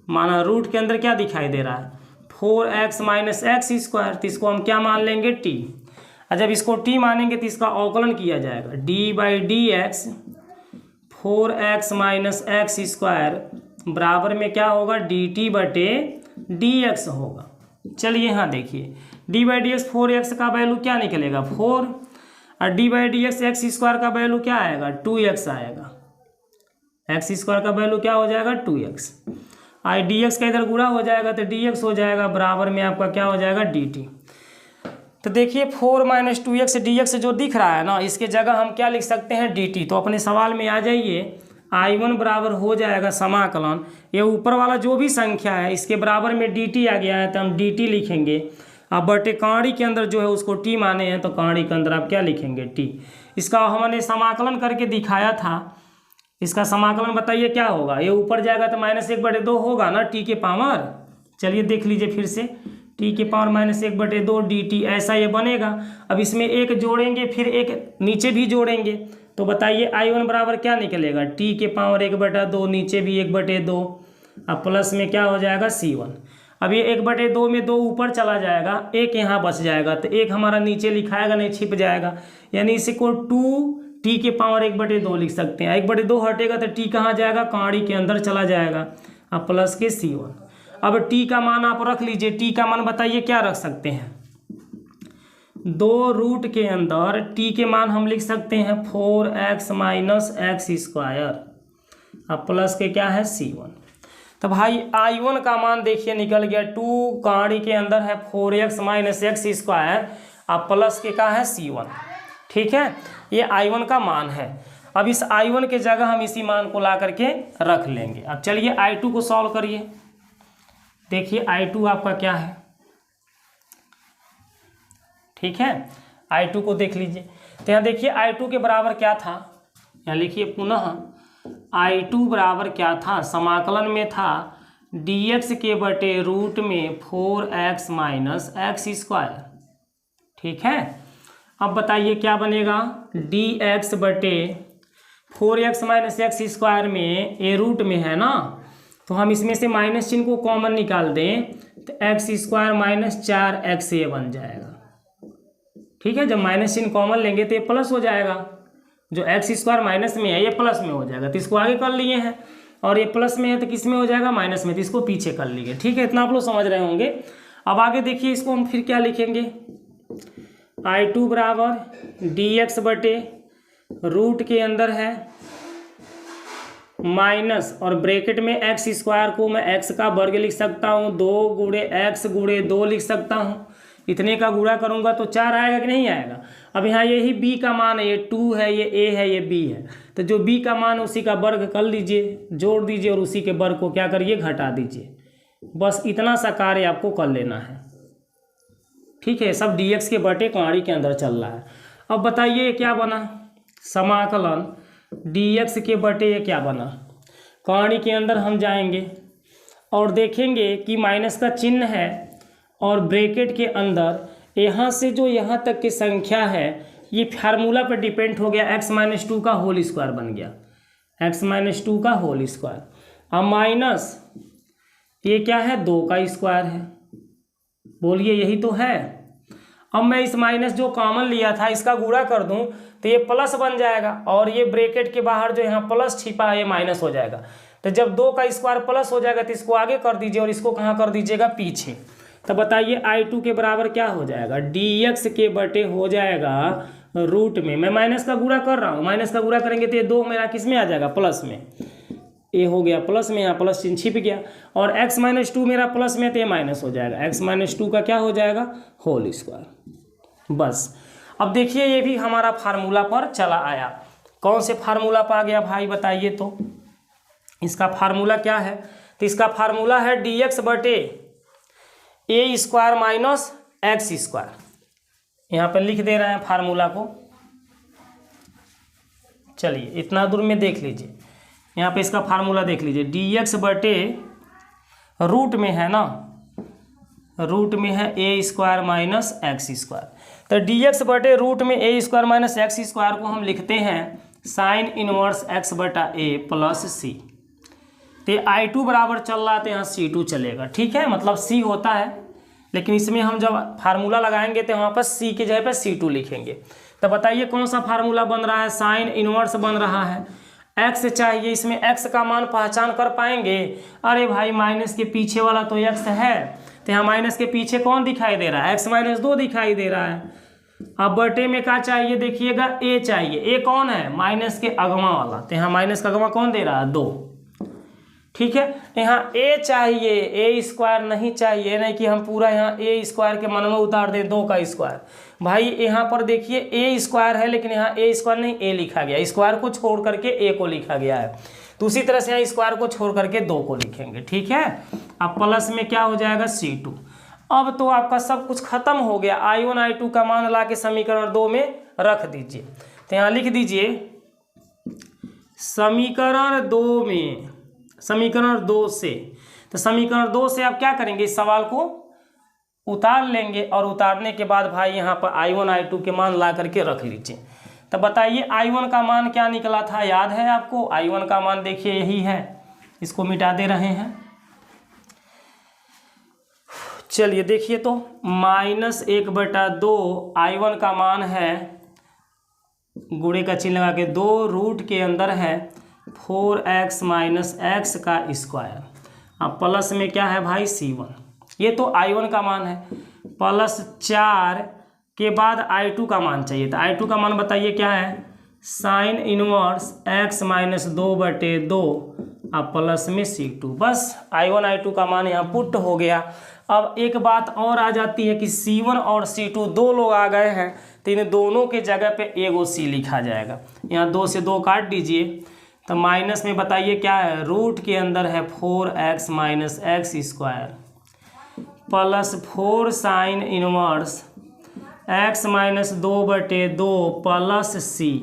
[SPEAKER 1] माना रूट के अंदर क्या दिखाई दे रहा है 4x माइनस एक्स स्क्वायर, तो इसको हम क्या मान लेंगे t। और जब इसको t मानेंगे तो इसका अवकलन किया जाएगा, d/dx 4x minus x square बराबर में क्या होगा dt बटे dx होगा। चलिए यहाँ देखिए, d/dx 4x का वैल्यू क्या निकलेगा 4, और d/dx एक्स स्क्वायर का वैल्यू क्या आएगा 2x आएगा, एक्स स्क्वायर का वैल्यू क्या हो जाएगा 2x, और dx का इधर गुणा हो जाएगा तो dx हो जाएगा, बराबर में आपका क्या हो जाएगा dt। तो देखिए 4 - 2x dx जो दिख रहा है ना, इसके जगह हम क्या लिख सकते हैं dt। तो अपने सवाल में आ जाइए, I1 बराबर हो जाएगा समाकलन, ये ऊपर वाला जो भी संख्या है इसके बराबर में dt आ गया है तो हम dt लिखेंगे। अब बटे कांडी के अंदर जो है उसको t माने हैं तो कांडी के अंदर आप क्या लिखेंगे t। इसका हमने समाकलन करके दिखाया था, इसका समाकलन बताइए क्या होगा, ये ऊपर जाएगा तो -1/2 होगा ना t के पावर। चलिए देख लीजिए फिर से, t के पावर -1/2 dt, ऐसा ये बनेगा। अब इसमें एक जोड़ेंगे फिर एक नीचे भी जोड़ेंगे, तो बताइए I1 बराबर क्या निकलेगा t के पावर 1/2, नीचे भी 1/2, अब प्लस में क्या हो जाएगा c1। अब ये 1/2 में 2 ऊपर चला जाएगा, एक यहाँ बच जाएगा, तो एक हमारा नीचे लिखाएगा नहीं, छिप जाएगा, यानी इसी को 2t के पावर 1/2 लिख सकते हैं। 1/2 हटेगा तो t कहाँ जाएगा, कांडी के अंदर चला जाएगा, अब प्लस के c1। अब t का मान आप रख लीजिए, t का मान बताइए क्या रख सकते हैं, 2 रूट के अंदर t के मान हम लिख सकते हैं 4x माइनस एक्स स्क्वायर, अब प्लस के क्या है c1। तो भाई I1 का मान देखिए निकल गया 2, कांडी के अंदर है 4x माइनस एक्स स्क्वायर, अब प्लस के क्या है c1, ठीक है। ये I1 का मान है। अब इस I1 के जगह हम इसी मान को ला करके रख लेंगे। अब चलिए I2 को सॉल्व करिए, देखिए I2 आपका क्या है, ठीक है। I2 को देख लीजिए, तो यहाँ देखिए I2 के बराबर क्या था, यहाँ लिखिए पुनः I2 बराबर क्या था, समाकलन में था dx के बटे रूट में 4x माइनस एक्स स्क्वायर, ठीक है। अब बताइए क्या बनेगा, dx बटे 4x माइनस एक्स स्क्वायर में ए रूट में है ना, तो हम इसमें से माइनस चिन्ह को कॉमन निकाल दें तो एक्स स्क्वायर माइनस 4x ये बन जाएगा, ठीक है। जब माइनस चिन्ह कॉमन लेंगे तो ये प्लस हो जाएगा, जो एक्स स्क्वायर माइनस में है ये प्लस में हो जाएगा, तो इसको आगे कर लिए हैं, और ये प्लस में है तो किस में हो जाएगा माइनस में, तो इसको पीछे कर लिए, ठीक है। इतना आप लोग समझ रहे होंगे। अब आगे देखिए, इसको हम फिर क्या लिखेंगे, I2 बराबर dx बटे रूट के अंदर है माइनस, और ब्रैकेट में एक्स स्क्वायर को मैं एक्स का वर्ग लिख सकता हूँ, 2 × x × 2 लिख सकता हूँ, इतने का गुणा करूँगा तो 4 आएगा कि नहीं आएगा। अब यहाँ यही b का मान है, ये 2 है, ये a है, ये b है, तो जो b का मान उसी का वर्ग कर लीजिए, जोड़ दीजिए और उसी के वर्ग को क्या करिए, घटा दीजिए। बस इतना सा कार्य आपको कर लेना है, ठीक है। सब dx के बटे कहाड़ी के अंदर चल रहा है। अब बताइए क्या बना, समाकलन dx के बटे ये क्या बना। कहाड़ी के अंदर हम जाएंगे और देखेंगे कि माइनस का चिन्ह है और ब्रैकेट के अंदर यहाँ से जो यहाँ तक की संख्या है ये फार्मूला पर डिपेंड हो गया, x-2 का होल स्क्वायर बन गया, x-2 का होल स्क्वायर। अब माइनस ये क्या है, 2 का स्क्वायर है, बोलिए यही तो है। अब मैं इस माइनस जो कॉमन लिया था इसका गुणा कर दूं तो ये प्लस बन जाएगा और ये ब्रैकेट के बाहर जो यहाँ प्लस छिपा है ये माइनस हो जाएगा। तो जब 2 का स्क्वायर प्लस हो जाएगा तो इसको आगे कर दीजिए और इसको कहाँ कर दीजिएगा, पीछे। तो बताइए I2 के बराबर क्या हो जाएगा, dx के बटे हो जाएगा रूट में, मैं माइनस का गुणा कर रहा हूँ, माइनस का गुणा करेंगे तो ये 2 मेरा किस में आ जाएगा, प्लस में, ये हो गया प्लस में, यहाँ प्लस चिन्ह छिप गया और x-2 मेरा प्लस में तो ये माइनस हो जाएगा, x-2 का क्या हो जाएगा, होल स्क्वायर। बस अब देखिए ये भी हमारा फार्मूला पर चला आया। कौन से फार्मूला पर आ गया भाई बताइए, तो इसका फार्मूला क्या है, तो इसका फार्मूला है dx बटे a square minus x square. यहाँ पर लिख दे रहे हैं फार्मूला को, चलिए इतना दूर में देख लीजिए, यहाँ पे इसका फार्मूला देख लीजिए, dx बटे रूट में है ना, रूट में है a square minus x square. तो dx बटे रूट में a square minus x square को हम लिखते हैं साइन इनवर्स x बटा a प्लस सी। तो I2 बराबर चल रहा है तो यहाँ C2 चलेगा, ठीक है, मतलब C होता है, लेकिन इसमें हम जब फार्मूला लगाएंगे तो वहाँ पर C के जगह पर C2 लिखेंगे। तो बताइए कौन सा फार्मूला बन रहा है, साइन इनवर्स बन रहा है, x चाहिए, इसमें x का मान पहचान कर पाएंगे, अरे भाई माइनस के पीछे वाला तो x है, तो यहाँ माइनस के पीछे कौन दिखाई दे रहा है, x-2 दिखाई दे रहा है। अब बटे में क्या चाहिए, देखिएगा a चाहिए, a कौन है, माइनस के अगवा वाला, तो यहाँ माइनस का अगवा कौन दे रहा है, 2, ठीक है। यहाँ a चाहिए, a स्क्वायर नहीं चाहिए, नहीं कि हम पूरा यहाँ a स्क्वायर के मन में उतार दें 2 का स्क्वायर। भाई यहाँ पर देखिए a स्क्वायर है लेकिन यहाँ a स्क्वायर नहीं, a लिखा गया, स्क्वायर को छोड़ करके a को लिखा गया है, तो उसी तरह से यहाँ स्क्वायर को छोड़ करके 2 को लिखेंगे, ठीक है। अब प्लस में क्या हो जाएगा, C2। अब तो आपका सब कुछ खत्म हो गया, I1 I2 का मान ला के समीकरण 2 में रख दीजिए। तो यहाँ लिख दीजिए समीकरण 2 में, समीकरण 2 से, तो समीकरण 2 से आप क्या करेंगे, इस सवाल को उतार लेंगे और उतारने के बाद भाई यहाँ पर I1 I2 के मान ला करके रख लीजिए। तो बताइए I1 का मान क्या निकला था, याद है आपको, I1 का मान देखिए यही है, इसको मिटा दे रहे हैं, चलिए देखिए तो -1/2 I1 का मान है, गुणे का चिन्ह लगा के 2 रूट के अंदर है 4x माइनस एक्स का स्क्वायर, अब प्लस में क्या है भाई C1, ये तो I1 का मान है, प्लस 4 के बाद I2 का मान चाहिए, तो I2 का मान बताइए क्या है, साइन इनवर्स x-2/2 अब प्लस में C2। बस I1 I2 का मान यहाँ पुट हो गया। अब एक बात और आ जाती है कि C1 और C2 2 लोग आ गए हैं, तो इन दोनों के जगह पे एगो C लिखा जाएगा, यहाँ 2 से 2 काट दीजिए, तो माइनस में बताइए क्या है, रूट के अंदर है 4x minus x square plus 4 sine inverse x-2/2 plus C।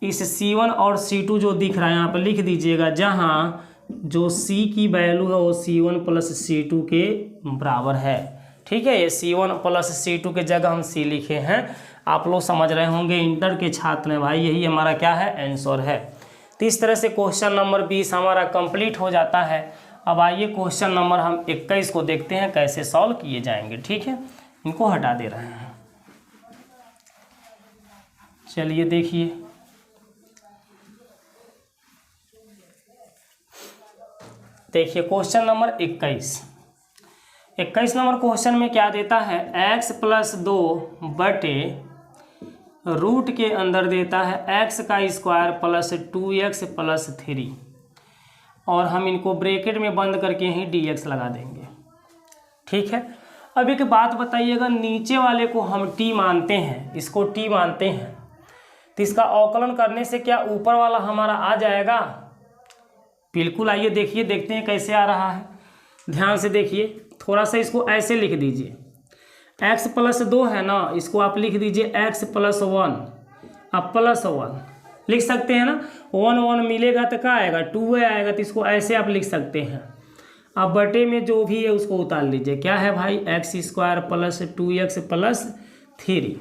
[SPEAKER 1] इस C1 और C2 जो दिख रहा है यहाँ पर लिख दीजिएगा, जहाँ जो C की वैल्यू है वो C1 प्लस C2 के बराबर है, ठीक है। ये C1 प्लस C2 के जगह हम C लिखे हैं, आप लोग समझ रहे होंगे, इंटर के छात्र हैं भाई, यही हमारा क्या है, आंसर है। तो इस तरह से क्वेश्चन नंबर 20 हमारा कंप्लीट हो जाता है। अब आइए क्वेश्चन नंबर हम 21 को देखते हैं कैसे सॉल्व किए जाएंगे, ठीक है। इनको हटा दे रहे हैं, चलिए देखिए, देखिए क्वेश्चन नंबर 21 नंबर क्वेश्चन में क्या देता है, x+2 बटे रूट के अंदर देता है x का स्क्वायर प्लस 2x प्लस 3, और हम इनको ब्रैकेट में बंद करके ही dx लगा देंगे, ठीक है। अब एक बात बताइएगा, नीचे वाले को हम t मानते हैं, इसको t मानते हैं, तो इसका अवकलन करने से क्या ऊपर वाला हमारा आ जाएगा? बिल्कुल। आइए देखिए, देखते हैं कैसे आ रहा है। ध्यान से देखिए, थोड़ा सा इसको ऐसे लिख दीजिए, x प्लस 2 है ना, इसको आप लिख दीजिए x प्लस 1, अब प्लस 1 लिख सकते हैं ना। 1 1 मिलेगा तो क्या आएगा? 2 आएगा, तो इसको ऐसे आप लिख सकते हैं। अब बटे में जो भी है उसको उतार लीजिए, क्या है भाई? x square plus 2x plus 3।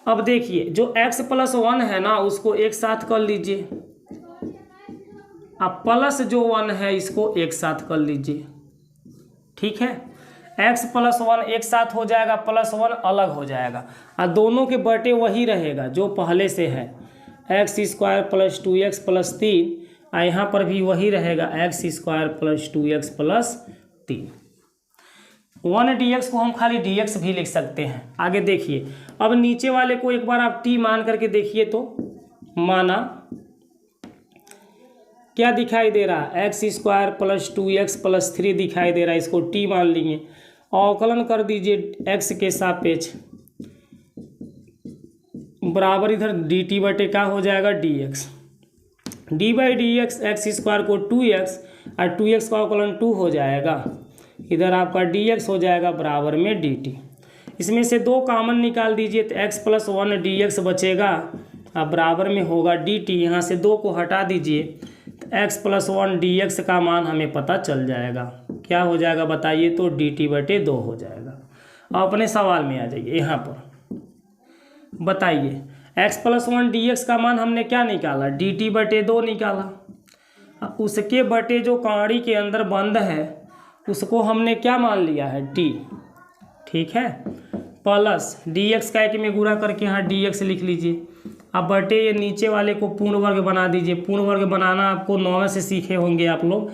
[SPEAKER 1] अब देखिए, जो x प्लस 1 है ना, उसको एक साथ कर लीजिए, अब प्लस जो 1 है इसको एक साथ कर लीजिए, ठीक है। x प्लस 1 एक साथ हो जाएगा, प्लस 1 अलग हो जाएगा, और दोनों के बटे वही रहेगा जो पहले से है, x square plus 2x plus 3, और यहाँ पर भी वही रहेगा, x square plus 2x plus 3। 1 dx को हम खाली dx भी लिख सकते हैं। आगे देखिए, अब नीचे वाले को एक बार आप t मान करके देखिए, तो माना क्या दिखाई दे रहा है? x square plus 2x plus 3 दिखाई दे रहा है, इसको t मान लेंगे। अवकलन कर दीजिए x के सापेक्ष, बराबर इधर dt बटे का हो जाएगा dx, d by D x, x square को 2x और 2x का अवकलन 2 हो जाएगा, इधर आपका dx हो जाएगा बराबर में dt। इसमें से 2 कॉमन निकाल दीजिए तो x प्लस 1 dx बचेगा, अब बराबर में होगा dt। यहाँ से 2 को हटा दीजिए तो x प्लस 1 dx का मान हमें पता चल जाएगा, क्या हो जाएगा बताइए? तो dt बटे 2 हो जाएगा। अब अपने सवाल में आ जाइए, यहाँ पर बताइए, x प्लस 1 dx का मान हमने क्या निकाला? dt बटे 2 निकाला। उसके बटे जो कौड़ी के अंदर बंद है उसको हमने क्या मान लिया है? t, ठीक है, प्लस dx का एक में गुणा करके यहाँ dx लिख लीजिए। अब बटे ये नीचे वाले को पूर्ण वर्ग बना दीजिए। पूर्ण वर्ग बनाना आपको 9वें से सीखे होंगे आप लोग।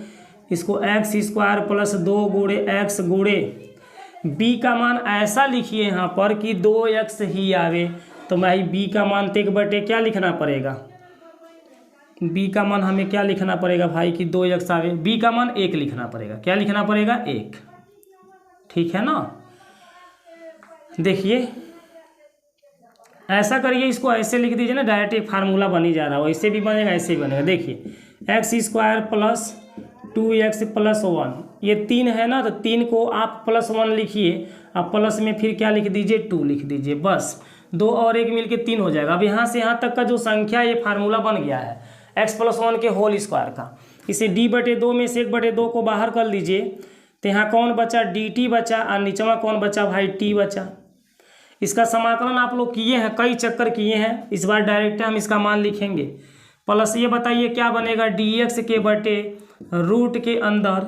[SPEAKER 1] इसको x स्क्वायर प्लस 2 गुणे x गुणे b का मान ऐसा लिखिए यहाँ पर कि 2x ही आवे, तो भाई b का मान 1 बटे क्या लिखना पड़ेगा? b का मान हमें क्या लिखना पड़ेगा भाई कि 2x आवे? b का मान 1 लिखना पड़ेगा। क्या लिखना पड़ेगा? 1, ठीक है ना। देखिए ऐसा करिए, इसको ऐसे लिख दीजिए ना, डायरेक्ट एक फार्मूला बन ही जा रहा है, वैसे भी बनेगा ऐसे ही बनेगा। देखिए x square plus 2x plus 1, ये 3 है ना, तो 3 को आप प्लस 1 लिखिए, अब प्लस में फिर क्या लिख दीजिए? 2 लिख दीजिए, बस 2 और 1 मिल के 3 हो जाएगा। अब यहाँ से यहाँ तक का जो संख्या ये फार्मूला बन गया है x प्लस 1 के होल स्क्वायर का। इसे d बटे 2 में से 1 बटे 2 को बाहर कर लीजिए, तो यहाँ कौन बचा? dt बचा, और नीचवा कौन बचा भाई? t बचा। इसका समाकलन आप लोग किए हैं, कई चक्कर किए हैं, इस बार डायरेक्ट हम इसका मान लिखेंगे। प्लस ये बताइए क्या बनेगा? dx के बटे रूट के अंदर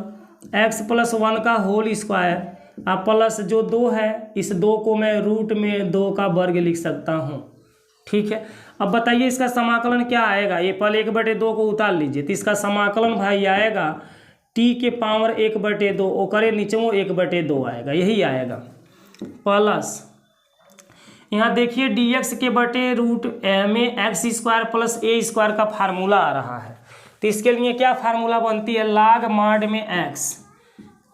[SPEAKER 1] x प्लस 1 का होल स्क्वायर, अब प्लस जो 2 है, इस 2 को मैं रूट में 2 का वर्ग लिख सकता हूँ, ठीक है। अब बताइए इसका समाकलन क्या आएगा? ये पहले 1 बटे 2 को उतार लीजिए, तो इसका समाकलन भाई आएगा t के पावर 1 बटे 2, ओकरे नीचे 1 बटे 2 आएगा, यही आएगा। प्लस यहाँ देखिए dx के बटे रूट में x square plus A square का फार्मूला आ रहा है, तो इसके लिए क्या फार्मूला बनती है? लाग माड में x,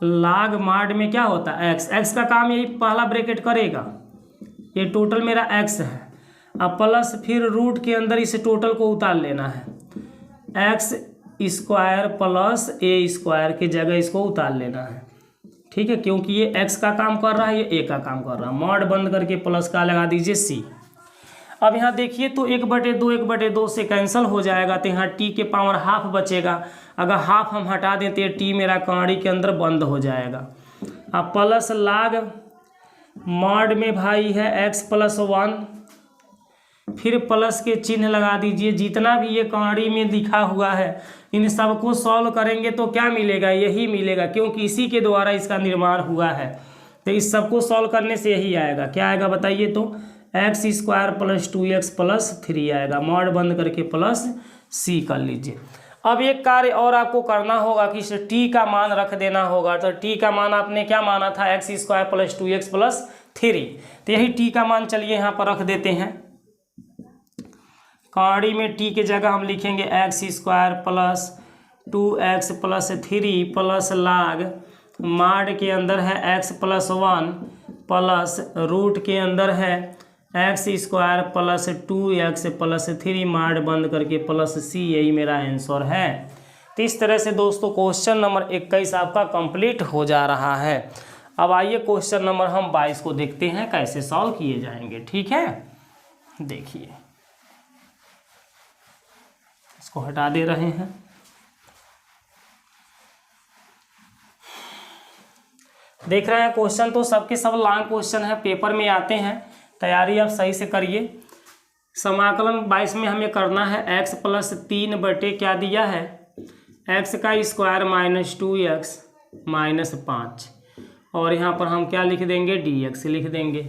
[SPEAKER 1] लाग माड में क्या होता है? x, x का काम यही पहला ब्रैकेट करेगा, ये टोटल मेरा x है, अब प्लस फिर रूट के अंदर इस टोटल को उतार लेना है, x square plus A square की जगह इसको उतार लेना है, ठीक है, क्योंकि ये x का काम कर रहा है, ये a का काम कर रहा है। मॉड बंद करके प्लस का लगा दीजिए c। अब यहाँ देखिए तो 1 बटे 2 1 बटे 2 से कैंसिल हो जाएगा, तो यहाँ t के पावर हाफ बचेगा। अगर हाफ हम हटा देते हैं, t मेरा कौड़ी के अंदर बंद हो जाएगा। अब प्लस लाग मॉड में भाई है x प्लस 1, फिर प्लस के चिन्ह लगा दीजिए। जितना भी ये कौड़ी में लिखा हुआ है इन सबको सॉल्व करेंगे तो क्या मिलेगा? यही मिलेगा, क्योंकि इसी के द्वारा इसका निर्माण हुआ है, तो इस सबको सॉल्व करने से यही आएगा। क्या आएगा बताइए? तो x square plus 2x plus 3 आएगा। मॉड बंद करके प्लस c कर लीजिए। अब एक कार्य और आपको करना होगा कि इस t का मान रख देना होगा। तो t का मान आपने क्या माना था? X square plus 2x plus 3, तो यही t का मान चलिए यहाँ पर रख देते हैं। कौड़ी में t के जगह हम लिखेंगे x square plus 2x plus 3 plus लाग माड के अंदर है x प्लस 1 प्लस रूट के अंदर है x square plus 2x plus 3 मार्ड बंद करके प्लस सी, यही मेरा आंसर है। तो इस तरह से दोस्तों क्वेश्चन नंबर 21 आपका कंप्लीट हो जा रहा है। अब आइए क्वेश्चन नंबर हम 22 को देखते हैं कैसे सॉल्व किए जाएंगे। ठीक है, देखिए इसको हटा दे रहे हैं। देख रहे हैं क्वेश्चन तो सबके सब लॉन्ग क्वेश्चन है, पेपर में आते हैं, तैयारी आप सही से करिए। समाकलन 22 में हमें करना है x प्लस 3 बटे क्या दिया है, x का स्क्वायर माइनस 2x माइनस 5, और यहाँ पर हम क्या लिख देंगे, dx लिख देंगे।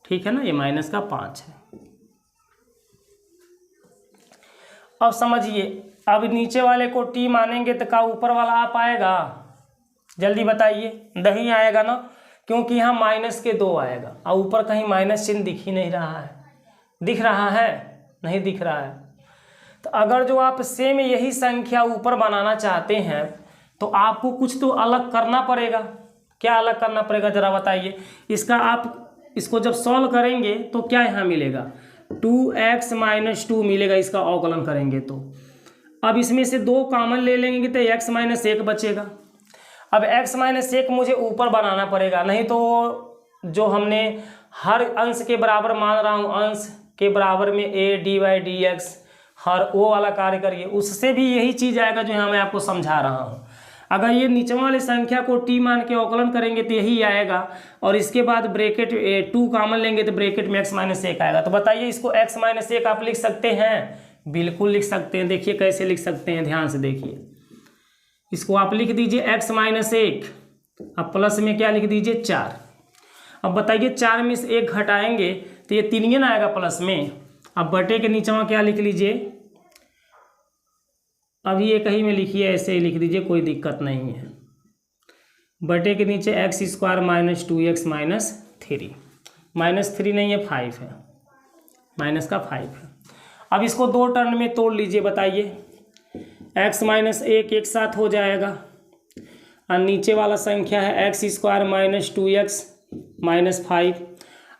[SPEAKER 1] ठीक है ना, ये माइनस का 5 है। अब समझिए, अब नीचे वाले को t मानेंगे तो क्या ऊपर वाला आ पाएगा, जल्दी बताइए, नहीं आएगा ना, क्योंकि यहाँ माइनस के 2 आएगा और ऊपर कहीं माइनस चिन्ह दिख ही नहीं रहा है। दिख रहा है, नहीं दिख रहा है। तो अगर जो आप सेम यही संख्या ऊपर बनाना चाहते हैं तो आपको कुछ तो अलग करना पड़ेगा। क्या अलग करना पड़ेगा जरा बताइए। इसका आप इसको जब सॉल्व करेंगे तो क्या यहाँ मिलेगा, 2x माइनस 2 मिलेगा, इसका अवकलन करेंगे तो। अब इसमें से 2 कॉमन ले लेंगे तो x माइनस 1 बचेगा। अब x माइनस 1 मुझे ऊपर बनाना पड़ेगा, नहीं तो जो हमने हर अंश के बराबर मान रहा हूँ, अंश के बराबर में a dy/dx हर वो वाला कार्य करिए, उससे भी यही चीज़ आएगा जो यहाँ मैं आपको समझा रहा हूँ। अगर ये नीचे वाली संख्या को t मान के अवकलन करेंगे तो यही आएगा, और इसके बाद ब्रैकेट 2 कॉमन लेंगे तो ब्रैकेट में x माइनस 1 आएगा। तो बताइए इसको x माइनस 1 आप लिख सकते हैं, बिल्कुल लिख सकते हैं। देखिए कैसे लिख सकते हैं, ध्यान से देखिए। इसको आप लिख दीजिए x माइनस 1, अब प्लस में क्या लिख दीजिए 4। अब बताइए 4 में से 1 घटाएंगे तो ये 3 ही ना आएगा प्लस में। अब बटे के नीचे में क्या लिख लीजिए, अब ये कहीं में लिखिए, ऐसे ही लिख दीजिए, कोई दिक्कत नहीं है। बटे के नीचे x square minus 2x minus 3, minus 3 नहीं है 5 है, माइनस का 5 है। अब इसको 2 टर्म में तोड़ लीजिए, बताइए x माइनस 1 एक साथ हो जाएगा, और नीचे वाला संख्या है x square minus 2x minus 5,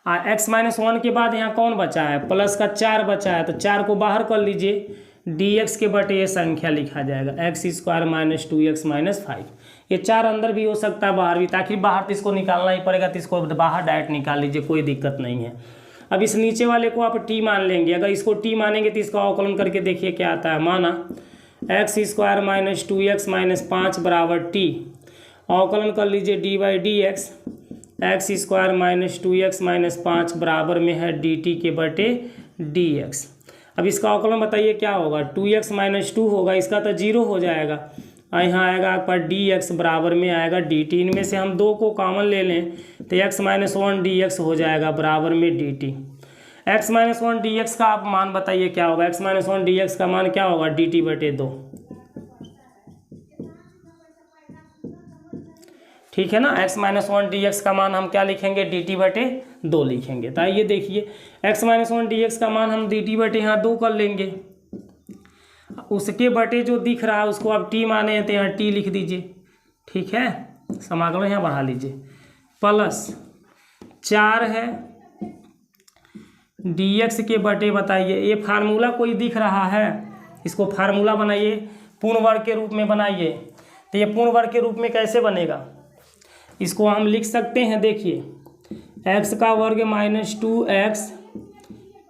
[SPEAKER 1] और x माइनस 1 के बाद यहाँ कौन बचा है, प्लस का 4 बचा है, तो 4 को बाहर कर लीजिए, dx के बटे ये संख्या लिखा जाएगा x square minus 2x minus 5। ये 4 अंदर भी हो सकता है, बाहर भी, ताकि बाहर तो इसको निकालना ही पड़ेगा, तो इसको बाहर डायरेक्ट निकाल लीजिए, कोई दिक्कत नहीं है। अब इस नीचे वाले को आप t मान लेंगे, अगर इसको t मानेंगे तो इसका अवकलन करके देखिए क्या आता है। माना x square minus 2x minus 5 बराबर t, अवकलन कर लीजिए dy/dx, x square minus 2x minus 5 बराबर में है dt के बटे dx। अब इसका अवकलन बताइए क्या होगा, 2x माइनस 2 होगा, इसका तो 0 हो जाएगा, और यहाँ आएगा आप पर dx बराबर में आएगा dt। इनमें से हम 2 को कॉमन ले लें तो x माइनस 1 dx हो जाएगा बराबर में dt। x माइनस 1 dx का आप मान बताइए क्या होगा, x माइनस 1 dx का मान क्या होगा, dt बटे 2। ठीक है ना, x माइनस 1 dx का मान हम क्या लिखेंगे, dt बटे 2 लिखेंगे। तो आइए देखिए, x माइनस 1 dx का मान हम dt बटे यहाँ 2 कर लेंगे, उसके बटे जो दिख रहा है उसको आप t माने हैं तो यहाँ t लिख दीजिए। ठीक है, समाकलन यहाँ बढ़ा लीजिए, प्लस 4 है dx के बटे, बताइए ये फार्मूला कोई दिख रहा है, इसको फार्मूला बनाइए, पूर्ण वर्ग के रूप में बनाइए। तो ये पूर्ण वर्ग के रूप में कैसे बनेगा, इसको हम लिख सकते हैं, देखिए x का वर्ग माइनस 2x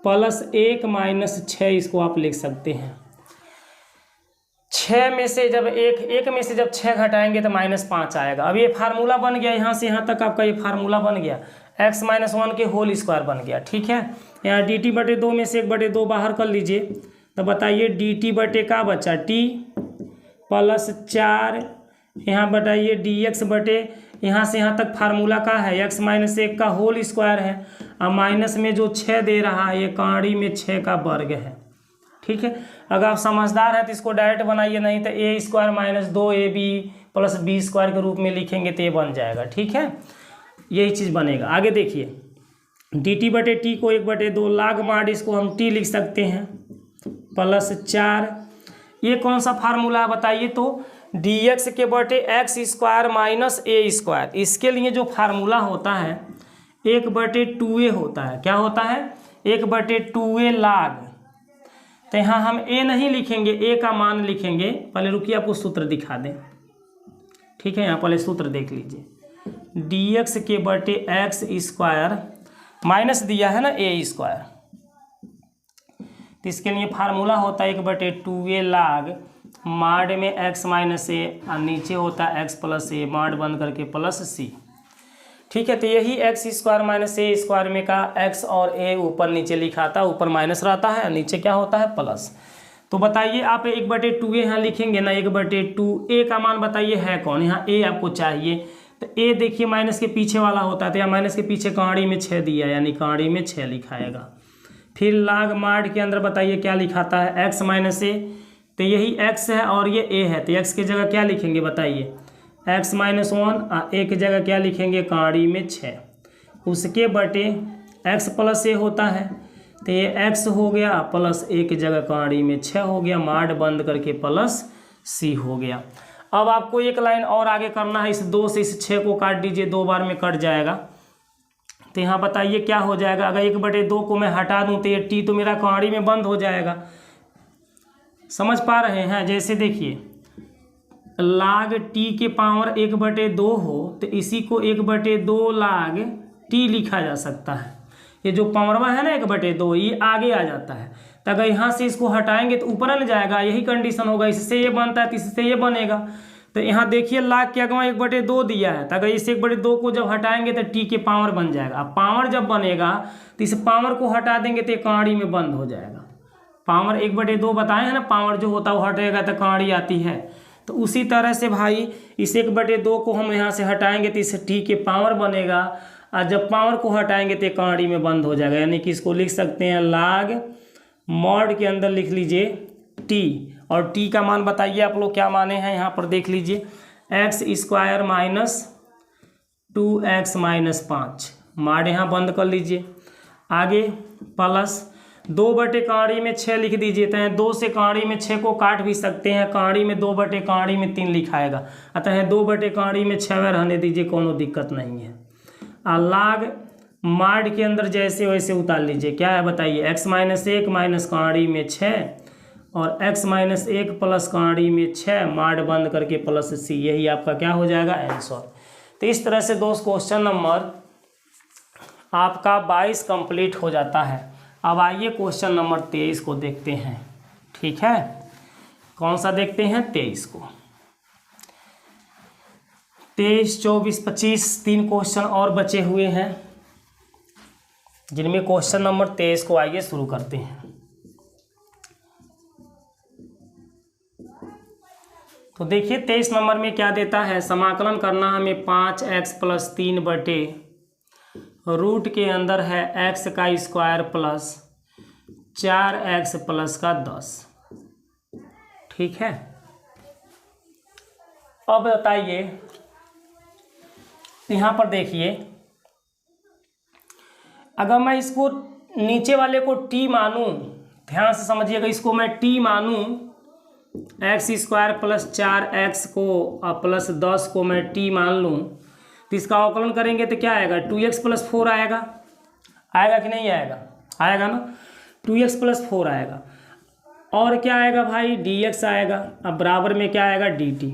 [SPEAKER 1] प्लस 1 माइनस 6, इसको आप लिख सकते हैं। 6 में से जब 1 में से जब 6 घटाएंगे तो माइनस 5 आएगा। अब ये फार्मूला बन गया, यहाँ से यहाँ तक आपका ये फार्मूला बन गया, x माइनस 1 के होल स्क्वायर बन गया। ठीक है, यहाँ dt बटे 2 में से 1 बटे 2 बाहर कर लीजिए, तो बताइए dt बटे का बचा t प्लस 4, यहाँ बताइए dx बटे, यहाँ से यहाँ तक फार्मूला का है x माइनस 1 का होल स्क्वायर है, और माइनस में जो 6 दे रहा है ये काड़ी में 6 का वर्ग है। ठीक है, अगर आप समझदार हैं तो इसको डायरेक्ट बनाइए, नहीं तो a square minus 2ab plus b square के रूप में लिखेंगे तो ये बन जाएगा। ठीक है, यही चीज़ बनेगा। आगे देखिए, dt बटे t को 1 बटे 2 लाग मार, इसको हम t लिख सकते हैं, प्लस 4, ये कौन सा फार्मूला है बताइए, तो dx के बटे x square minus a square. इसके लिए जो फार्मूला होता है 1/2a होता है। क्या होता है? 1/2a log। तो यहाँ हम a नहीं लिखेंगे, a का मान लिखेंगे। पहले रुकिए, आपको सूत्र दिखा दें। ठीक है, यहाँ पहले सूत्र देख लीजिए। dx के बटे एक्स स्क्वायर माइनस दिया है ना a स्क्वायर, तो इसके लिए फार्मूला होता है 1/2a log माड में x माइनस ए, और नीचे होता है x प्लस ए, माड बंद करके प्लस सी। ठीक है, तो यही x square minus A square में का x और a ऊपर नीचे लिखा था, ऊपर माइनस रहता है, नीचे क्या होता है? प्लस। तो बताइए आप 1/2a यहाँ लिखेंगे ना, 1/2a का मान बताइए है कौन? यहाँ a आपको चाहिए, तो a देखिए माइनस के पीछे वाला होता है, तो यहाँ माइनस के पीछे कहाड़ी में 6 दिया, यानी कहाड़ी में 6 लिखाएगा। फिर लाग माड के अंदर बताइए क्या लिखाता है? x माइनस ए, तो यही x है और ये a है, तो x की जगह क्या लिखेंगे बताइए? x माइनस 1, a की जगह क्या लिखेंगे? कहाड़ी में 6, उसके बटे x प्लस ए होता है, तो ये x हो गया प्लस a की जगह कहाड़ी में 6 हो गया, माड बंद करके प्लस c हो गया। अब आपको एक लाइन और आगे करना है, इस 2 से इस 6 को काट दीजिए, 2 बार में कट जाएगा। तो यहाँ बताइए क्या हो जाएगा? अगर 1/2 को मैं हटा दूँ तो ये t तो मेरा कहाड़ी में बंद हो जाएगा। समझ पा रहे हैं? जैसे देखिए लाग t के पावर 1/2 हो, तो इसी को 1/2 लाग t लिखा जा सकता है। ये जो पावरवा है ना 1/2, ये आगे आ जाता है, तो अगर यहाँ से इसको हटाएंगे तो ऊपर न जाएगा, यही कंडीशन होगा। इससे ये बनता है तो इससे ये बनेगा। तो यहाँ देखिए लाग के अगवा 1/2 दिया है, तो अगर इस 1/2 को जब हटाएंगे तो t के पावर बन जाएगा। अब पावर जब बनेगा तो इस पावर को हटा देंगे तो कहाड़ी में बंद हो जाएगा। पावर 1/2 बताए हैं ना, पावर जो होता है वो हटेगा तो कहाड़ी आती है। तो उसी तरह से भाई इस 1/2 को हम यहाँ से हटाएंगे तो इस t के पावर बनेगा, और जब पावर को हटाएंगे तो कहाड़ी में बंद हो जाएगा। यानी कि इसको लिख सकते हैं लाग मॉड के अंदर लिख लीजिए t, और t का मान बताइए आप लोग क्या माने हैं? यहाँ पर देख लीजिए x square minus 2x minus 5, माड यहाँ बंद कर लीजिए। आगे प्लस 2/कहाड़ी में 6 लिख दीजिए, तो 2 से कहाड़ी में 6 को काट भी सकते हैं, कहाड़ी में 2/कहाड़ी में 3 लिखाएगा, अतः 2/कहाड़ी में 6 रहने दीजिए, कोनो दिक्कत नहीं है। लाग माड के अंदर जैसे वैसे उतार लीजिए। क्या है बताइए? x माइनस 1 माइनस कहाड़ी में 6 और x माइनस 1 प्लस कहाड़ी में 6, माड बंद करके प्लस c, यही आपका क्या हो जाएगा? आंसर। तो इस तरह से दोस्त क्वेश्चन नंबर आपका 22 कंप्लीट हो जाता है। अब आइए क्वेश्चन नंबर 23 को देखते हैं। ठीक है, कौन सा देखते हैं? 23 को। 23, 24, 25 3 क्वेश्चन और बचे हुए हैं, जिनमें क्वेश्चन नंबर 23 को आइए शुरू करते हैं। तो देखिए 23 नंबर में क्या देता है? समाकलन करना हमें 5x प्लस 3 बटे रूट के अंदर है x का स्क्वायर प्लस 4x प्लस का 10। ठीक है, अब बताइए यहाँ पर देखिए, अगर मैं इसको नीचे वाले को t मानूं, ध्यान से समझिएगा, इसको मैं t मानूं, x स्क्वायर प्लस 4x को और प्लस 10 को मैं t मान लूँ, तो इसका अवकलन करेंगे तो क्या आएगा? 2x प्लस 4 आएगा। आएगा कि नहीं आएगा? आएगा ना, 2x प्लस 4 आएगा। और क्या आएगा भाई? dx आएगा। अब बराबर में क्या आएगा? dt।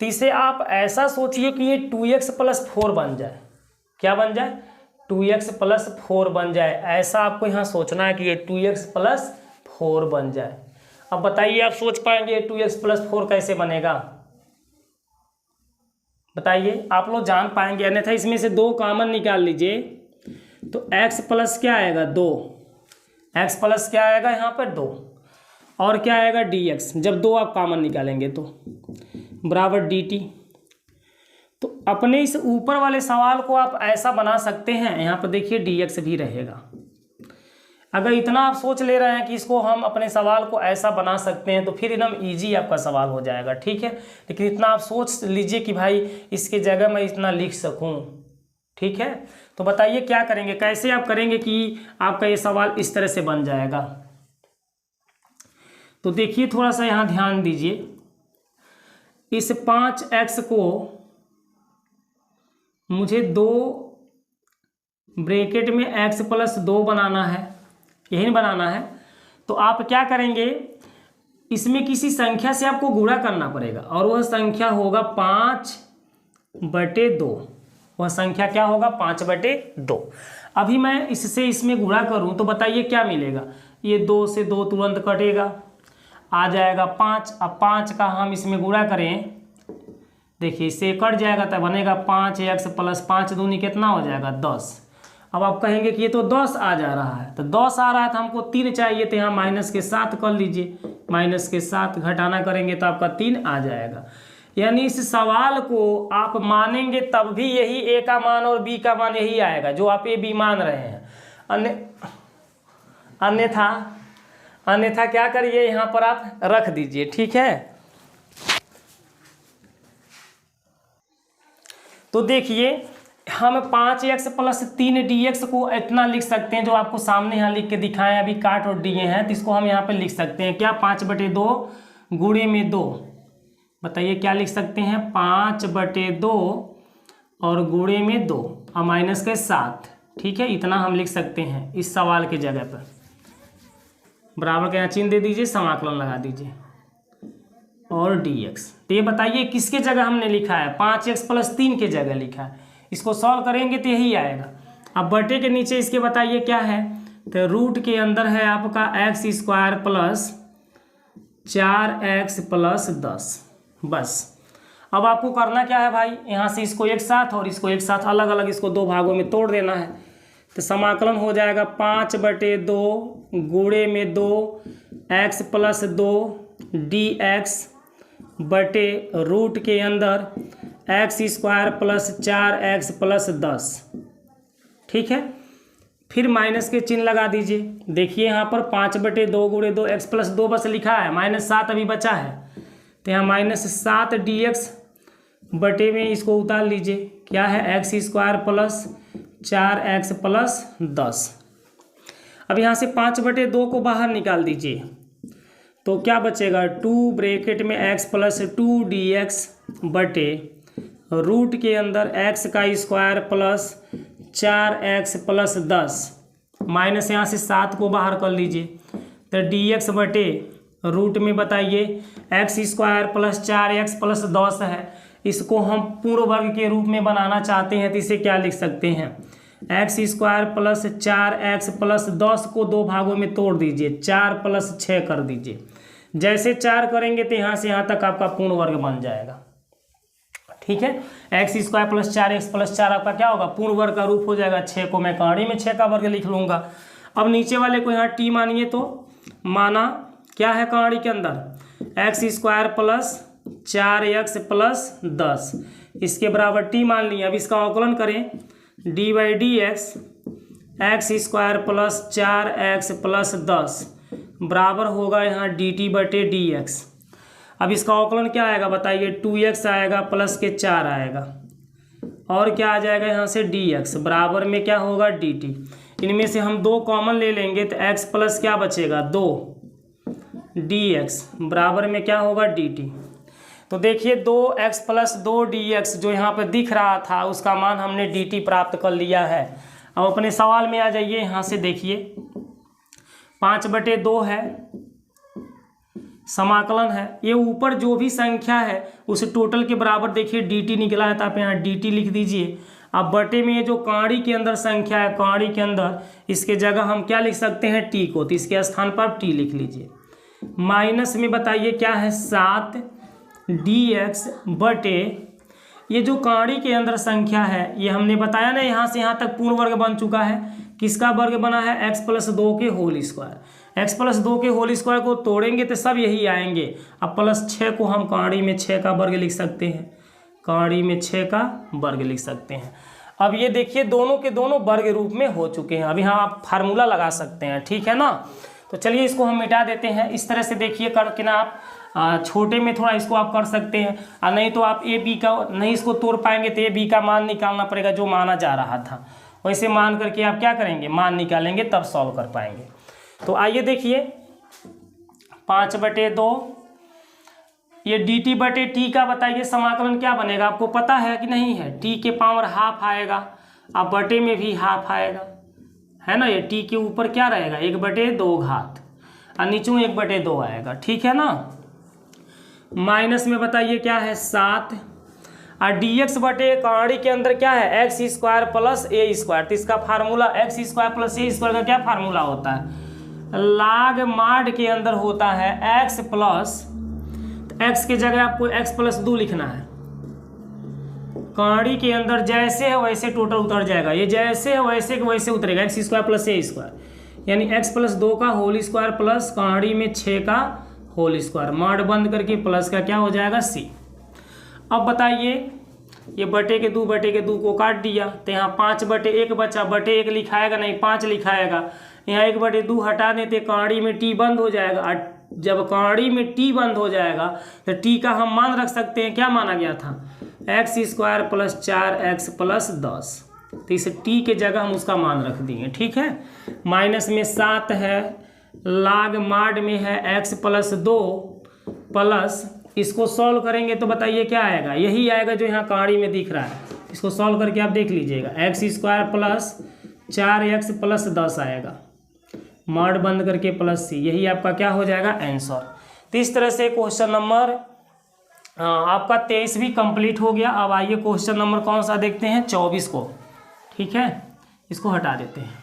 [SPEAKER 1] तो इसे आप ऐसा सोचिए कि ये 2x प्लस 4 बन जाए। क्या बन जाए? 2x प्लस 4 बन जाए। ऐसा आपको यहाँ सोचना है कि ये 2x प्लस 4 बन जाए। अब बताइए आप सोच पाएंगे 2x प्लस 4 कैसे बनेगा? बताइए, आप लोग जान पाएंगे? अन्यथा इसमें से 2 कॉमन निकाल लीजिए, तो x प्लस क्या आएगा? 2। x प्लस क्या आएगा यहाँ पर? 2। और क्या आएगा? dx। जब 2 आप कॉमन निकालेंगे तो बराबर dt। तो अपने इस ऊपर वाले सवाल को आप ऐसा बना सकते हैं, यहाँ पर देखिए dx भी रहेगा। अगर इतना आप सोच ले रहे हैं कि इसको हम अपने सवाल को ऐसा बना सकते हैं, तो फिर एकदम इजी आपका सवाल हो जाएगा। ठीक है, लेकिन इतना आप सोच लीजिए कि भाई इसके जगह मैं इतना लिख सकूं। ठीक है, तो बताइए क्या करेंगे, कैसे आप करेंगे कि आपका ये सवाल इस तरह से बन जाएगा? तो देखिए थोड़ा सा यहाँ ध्यान दीजिए, इस 5x को मुझे 2 ब्रैकेट में x प्लस 2 बनाना है, यही नहीं बनाना है। तो आप क्या करेंगे, इसमें किसी संख्या से आपको गुणा करना पड़ेगा और वह संख्या होगा 5/2। वह संख्या क्या होगा 5/2। अभी मैं इससे इसमें गुणा करूं तो बताइए क्या मिलेगा। ये 2 से 2 तुरंत कटेगा, आ जाएगा 5। अब 5 का हम इसमें गुणा करें, देखिए इससे कट जाएगा तो बनेगा 5x प्लस 5 दूनी कितना हो जाएगा 10। अब आप कहेंगे कि ये तो 10 आ जा रहा है, तो 10 आ रहा है तो हमको 3 चाहिए, तो यहाँ माइनस के 7 कर लीजिए, माइनस के 7 घटाना करेंगे तो आपका 3 आ जाएगा। यानी इस सवाल को आप मानेंगे तब भी यही a का मान और b का मान यही आएगा जो आप a b मान रहे हैं। अन्यथा क्या करिए, यहाँ पर आप रख दीजिए, ठीक है। तो देखिए हम 5x प्लस 3dx को इतना लिख सकते हैं जो आपको सामने यहाँ लिख के दिखाएं, अभी काट और दिए हैं, तो इसको हम यहाँ पे लिख सकते हैं क्या, 5/2 गुणे में 2। बताइए क्या लिख सकते हैं, 5/2 और गुणे में 2 और माइनस के 7, ठीक है। इतना हम लिख सकते हैं इस सवाल के जगह पर। बराबर का यहाँ चिन्ह दे दीजिए, समाकलन लगा दीजिए और dx। तो ये बताइए किसके जगह हमने लिखा है, 5x प्लस 3 के जगह लिखा है। इसको सॉल्व करेंगे तो यही आएगा। अब बटे के नीचे इसके बताइए क्या है, तो रूट के अंदर है आपका x² प्लस 4x प्लस 10। बस अब आपको करना क्या है भाई, यहाँ से इसको एक साथ और इसको एक साथ अलग अलग इसको 2 भागों में तोड़ देना है। तो समाकलन हो जाएगा 5/2 गुणे में 2x प्लस 2 dx बटे रूट के अंदर x² प्लस 4x प्लस 10, ठीक है। फिर माइनस के चिन्ह लगा दीजिए। देखिए यहाँ पर 5/2 गुणे 2 x प्लस 2 बस लिखा है, -7 अभी बचा है, तो यहाँ -7 dx बटे में इसको उतार लीजिए, क्या है x² प्लस 4x प्लस 10। अब यहाँ से 5/2 को बाहर निकाल दीजिए तो क्या बचेगा, 2 ब्रैकेट में x प्लस 2 dx बटे रूट के अंदर x² plus 4x plus 10 minus यहाँ से 7 को बाहर कर लीजिए, तो dx बटे रूट में बताइए x² प्लस 4x प्लस 10 है। इसको हम पूर्ण वर्ग के रूप में बनाना चाहते हैं तो इसे क्या लिख सकते हैं, x² प्लस 4x प्लस 10 को 2 भागों में तोड़ दीजिए, 4 प्लस 6 कर दीजिए। जैसे 4 करेंगे तो यहाँ से यहाँ तक आपका पूर्ण वर्ग बन जाएगा, ठीक है। x² प्लस 4x प्लस 4 आपका क्या होगा, पूर्ण वर्ग का रूप हो जाएगा। 6 को मैं कहानी में 6 का वर्ग लिख लूँगा। अब नीचे वाले को यहाँ t मानिए, तो माना क्या है कहानी के अंदर, x² प्लस 4x प्लस 10 इसके बराबर t मान लिया। अब इसका अवकलन करें, d/dx x² plus 4x plus 10 बराबर होगा यहाँ dt/dx। अब इसका अवकलन क्या आएगा बताइए, 2x आएगा प्लस के 4 आएगा और क्या आ जाएगा यहाँ से dx बराबर में क्या होगा dt। इनमें से हम 2 कॉमन ले लेंगे तो x प्लस क्या बचेगा 2 dx बराबर में क्या होगा dt। तो देखिए 2x प्लस 2 dx जो यहाँ पर दिख रहा था उसका मान हमने dt प्राप्त कर लिया है। अब अपने सवाल में आ जाइए, यहाँ से देखिए 5/2 है, समाकलन है, ये ऊपर जो भी संख्या है उस टोटल के बराबर देखिए dt निकला है, तो आप यहाँ dt लिख दीजिए। अब बटे में ये जो कहानी के अंदर संख्या है, कहानी के अंदर इसके जगह हम क्या लिख सकते हैं t को, तो इसके स्थान पर आप t लिख लीजिए। माइनस में बताइए क्या है 7 dx बटे ये जो कहानी के अंदर संख्या है, ये हमने बताया ना यहाँ से यहाँ तक पूर्ण वर्ग बन चुका है। किसका वर्ग बना है, x प्लस 2 के होल स्क्वायर। x प्लस 2 के होल स्क्वायर को तोड़ेंगे तो सब यही आएंगे। अब प्लस 6 को हम कहानी में 6 का वर्ग लिख सकते हैं, कहानी में 6 का वर्ग लिख सकते हैं। अब ये देखिए दोनों के दोनों वर्ग रूप में हो चुके हैं। अब यहाँ आप फार्मूला लगा सकते हैं, ठीक है ना। तो चलिए इसको हम मिटा देते हैं। इस तरह से देखिए करके ना आप छोटे में थोड़ा इसको आप कर सकते हैं, और नहीं तो आप ए बी का नहीं इसको तोड़ पाएंगे तो ए बी का मान निकालना पड़ेगा जो माना जा रहा था। वैसे मान करके आप क्या करेंगे, मान निकालेंगे तब सॉल्व कर पाएंगे। तो आइए देखिए 5/2 ये dt/t का बताइए समाकलन क्या बनेगा, आपको पता है कि नहीं है, t के पावर हाफ आएगा अब बटे में भी हाफ आएगा, है ना। ये टी के ऊपर क्या रहेगा, 1/2 घात, और नीचे 1/2 आएगा, ठीक है ना। माइनस में बताइए क्या है 7, और dx बटे कहाड़ी के अंदर क्या है x² प्लस a²। तो इसका फार्मूला x² प्लस a² का क्या फार्मूला होता है, log mod के अंदर होता है x प्लस, x के जगह आपको x प्लस 2 लिखना है। कहाड़ी के अंदर जैसे है वैसे टोटल उतर जाएगा, ये जैसे है वैसे के वैसे उतरेगा, x² प्लस a², यानी x प्लस 2 का होल स्क्वायर प्लस कहाड़ी में 6 का होल स्क्वायर, मॉड बंद करके प्लस का क्या हो जाएगा c। अब बताइए ये बटे के 2 को काट दिया, तो यहाँ 5/1 बचा, बटे 1 लिखाएगा नहीं 5 लिखाएगा, यहाँ 1/2 हटा देते, कहाड़ी में t बंद हो जाएगा। और जब कहाड़ी में t बंद हो जाएगा तो t का हम मान रख सकते हैं, क्या माना गया था, x² प्लस 4x प्लस 10। तो इस t के जगह हम उसका मान रख दिए, ठीक है। माइनस में 7 है, log mod में है x प्लस 2 प्लस, इसको सॉल्व करेंगे तो बताइए क्या आएगा, यही आएगा जो यहाँ कहाड़ी में दिख रहा है। इसको सॉल्व करके आप देख लीजिएगा, x² प्लस 4x प्लस 10 आएगा, मॉड बंद करके प्लस c, यही आपका क्या हो जाएगा आंसर। तो इस तरह से क्वेश्चन नंबर आपका 23 भी कंप्लीट हो गया। अब आइए क्वेश्चन नंबर कौन सा देखते हैं, 24 को, ठीक है, इसको हटा देते हैं।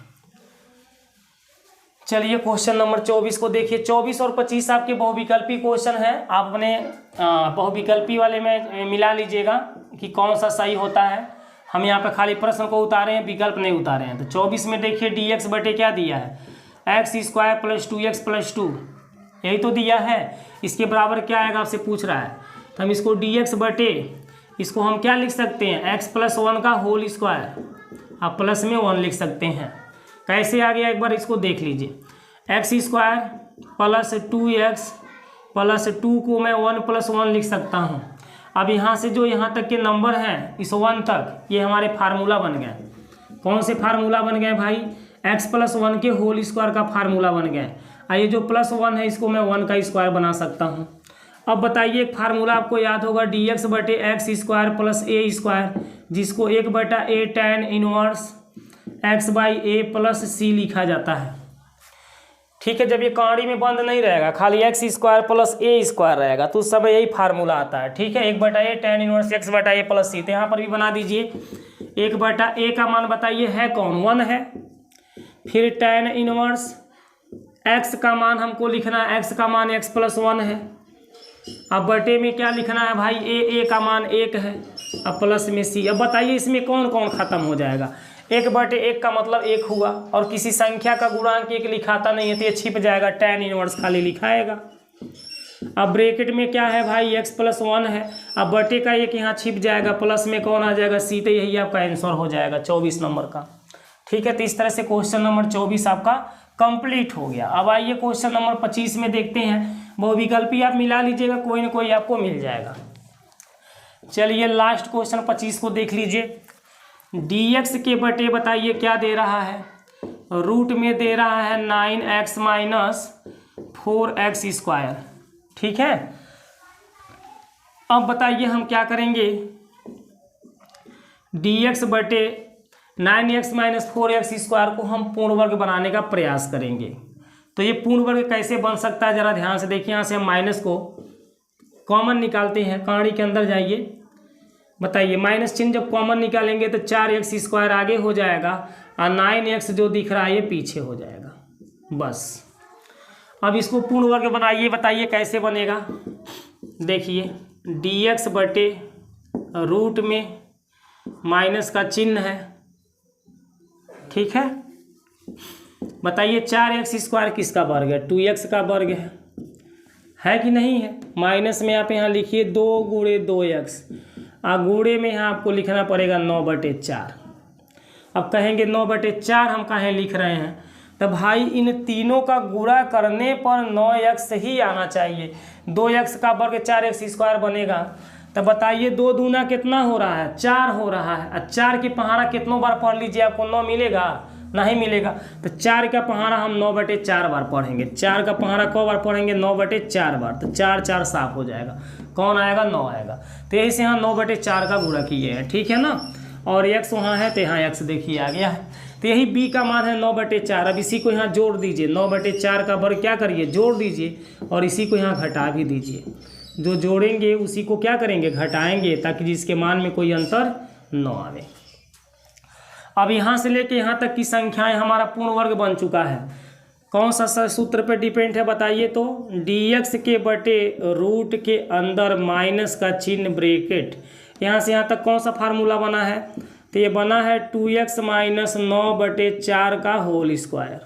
[SPEAKER 1] चलिए क्वेश्चन नंबर 24 को देखिए। 24 और 25 आपके बहुविकल्पी क्वेश्चन है, आप अपने बहुविकल्पी वाले में मिला लीजिएगा कि कौन सा सही होता है। हम यहाँ पे खाली प्रश्न को उतारे हैं, विकल्प नहीं उतारे हैं। तो 24 में देखिए dx बटे क्या दिया है, x² प्लस 2x प्लस 2, यही तो दिया है। इसके बराबर क्या आएगा आपसे पूछ रहा है, तो हम इसको dx बटे, इसको हम क्या लिख सकते हैं, x प्लस 1 का होल स्क्वायर, आप प्लस में 1 लिख सकते हैं। कैसे आ गया एक बार इसको देख लीजिए, x² प्लस 2x प्लस 2 को मैं 1 प्लस 1 लिख सकता हूँ। अब यहाँ से जो यहाँ तक के नंबर हैं इस 1 तक, ये हमारे फार्मूला बन गए। कौन से फार्मूला बन गए भाई, x प्लस 1 के होल स्क्वायर का फार्मूला बन गए। और ये जो प्लस 1 है इसको मैं 1 का स्क्वायर बना सकता हूँ। अब बताइए एक फार्मूला आपको याद होगा, dx बटे x² प्लस a², जिसको 1/a tan inverse x/a plus c लिखा जाता है, ठीक है। जब ये कहाड़ी में बंद नहीं रहेगा, खाली x² प्लस a² रहेगा, तो उस समय यही फार्मूला आता है, ठीक है। 1/a tan inverse x/a plus c, तो यहाँ पर भी बना दीजिए। 1/a का मान बताइए है कौन, 1 है। फिर tan इनवर्स x का मान हमको लिखना है, x का मान x प्लस 1 है। अब बटे में क्या लिखना है भाई, a का मान 1 है, अब प्लस में c। अब बताइए इसमें कौन कौन खत्म हो जाएगा, 1/1 का मतलब 1 हुआ, और किसी संख्या का गुणांक 1 लिखाता नहीं है तो ये छिप जाएगा, tan इनवर्स खाली लिखाएगा। अब ब्रैकेट में क्या है भाई, x प्लस 1 है, अब बटे का 1 यहाँ छिप जाएगा, प्लस में कौन आ जाएगा, c। तो यही आपका आंसर हो जाएगा 24 नंबर का, ठीक है। तो इस तरह से क्वेश्चन नंबर 24 आपका कंप्लीट हो गया। अब आइए क्वेश्चन नंबर 25 में देखते हैं। बहुविकल्पी आप मिला लीजिएगा, कोई ना कोई आपको मिल जाएगा। चलिए लास्ट क्वेश्चन 25 को देख लीजिए। dx के बटे बताइए क्या दे रहा है, रूट में दे रहा है 9x माइनस 4x², ठीक है। अब बताइए हम क्या करेंगे, dx बटे 9x माइनस 4x² को हम पूर्ण वर्ग बनाने का प्रयास करेंगे। तो ये पूर्ण वर्ग कैसे बन सकता है, जरा ध्यान से देखिए। यहाँ से हम माइनस को कॉमन निकालते हैं, कहाड़ी के अंदर जाइए, बताइए माइनस चिन्ह जब कॉमन निकालेंगे तो 4x² आगे हो जाएगा, और 9x जो दिख रहा है ये पीछे हो जाएगा, बस। अब इसको पूर्ण वर्ग बनाइए, बताइए कैसे बनेगा। देखिए dx बटे रूट में माइनस का चिन्ह है, ठीक है। बताइए 4x² किसका वर्ग है, 2x का वर्ग है कि नहीं है। माइनस में आप यहाँ लिखिए 2 गुणे 2x, और गुणे में यहाँ आपको लिखना पड़ेगा 9/4। अब कहेंगे 9/4 हम कहें लिख रहे हैं, तो भाई इन तीनों का गुणा करने पर 9x ही आना चाहिए। 2x का वर्ग 4x² बनेगा। तो बताइए 2 दूना कितना हो रहा है, 4 हो रहा है। और 4 की पहाड़ा कितनों बार पढ़ लीजिए, आपको 9 मिलेगा, नहीं मिलेगा। तो 4 का पहाड़ा हम 9/4 बार पढ़ेंगे। 4 का पहाड़ा कौ बार पढ़ेंगे, 9/4 बार। तो 4 4 साफ हो जाएगा, कौन आएगा, 9 आएगा। तो यही से यहाँ 9/4 का गुणा किए हैं, ठीक है ना। और x वहाँ है तो यहाँ x देखिए आ गया है। तो यही b का मान है 9/4। अब इसी को यहाँ जोड़ दीजिए, 9/4 का वर्ग क्या करिए जोड़ दीजिए और इसी को यहाँ घटा भी दीजिए। जो जोड़ेंगे उसी को क्या करेंगे घटाएंगे, ताकि जिसके मान में कोई अंतर न आवे। अब यहाँ से लेके यहाँ तक की संख्याएं हमारा पूर्ण वर्ग बन चुका है। कौन सा सूत्र पे डिपेंड है बताइए तो, dx के बटे रूट के अंदर माइनस का चिन्ह ब्रैकेट, यहाँ से यहाँ तक कौन सा फार्मूला बना है, तो ये बना है 2x माइनस 9/4 का होल स्क्वायर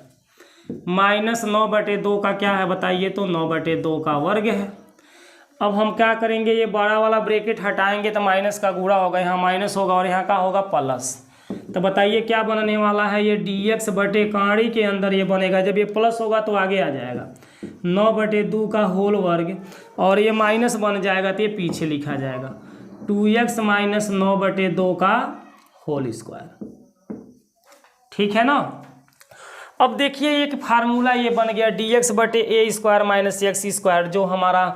[SPEAKER 1] माइनस 9/2 का क्या है बताइए तो 9/2 का वर्ग है। अब हम क्या करेंगे, ये बड़ा वाला ब्रैकेट हटाएंगे तो माइनस का गुणा होगा, यहाँ माइनस होगा और यहाँ का होगा प्लस। तो बताइए क्या बनने वाला है, ये dx बटे काड़ी के अंदर ये बनेगा, जब ये प्लस होगा तो आगे आ जाएगा 9/2 का होल वर्ग और ये माइनस बन जाएगा तो ये पीछे लिखा जाएगा 2x माइनस 9/2 का होल स्क्वायर। ठीक है ना। अब देखिए एक फार्मूला ये बन गया dx बटे a square minus x square, जो हमारा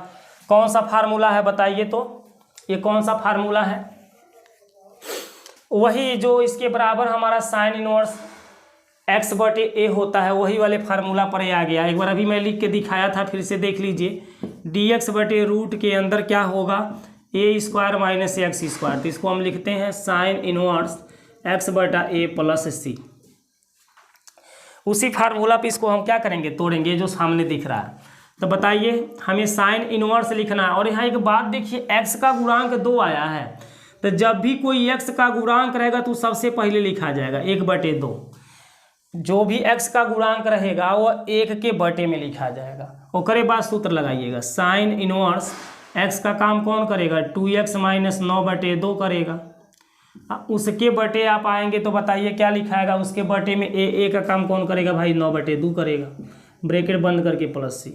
[SPEAKER 1] कौन सा फार्मूला है बताइए तो, ये कौन सा फार्मूला है, वही जो इसके बराबर हमारा साइन इनवर्स x बटे a होता है, वही वाले फार्मूला पर आ गया। एक बार अभी मैं लिख के दिखाया था, फिर से देख लीजिए। dx बटे रूट के अंदर क्या होगा a square minus x square, तो इसको हम लिखते हैं साइन इनवर्स x बटा a प्लस c। उसी फार्मूला पे इसको हम क्या करेंगे तोड़ेंगे, जो सामने दिख रहा है। तो बताइए हमें साइन इनवर्स लिखना है। और यहाँ एक बात देखिए, x का गुणांक 2 आया है, तो जब भी कोई x का गुणांक रहेगा तो सबसे पहले लिखा जाएगा 1/2। जो भी x का गुणांक रहेगा वो 1 के बटे में लिखा जाएगा। ओकरे बाद सूत्र लगाइएगा, साइन इनवर्स x का काम कौन करेगा 2x माइनस 9/2 करेगा। उसके बटे आप आएंगे तो बताइए क्या लिखाएगा, उसके बटे में a का काम कौन करेगा भाई 9/2 करेगा, ब्रैकेट बंद करके प्लस c।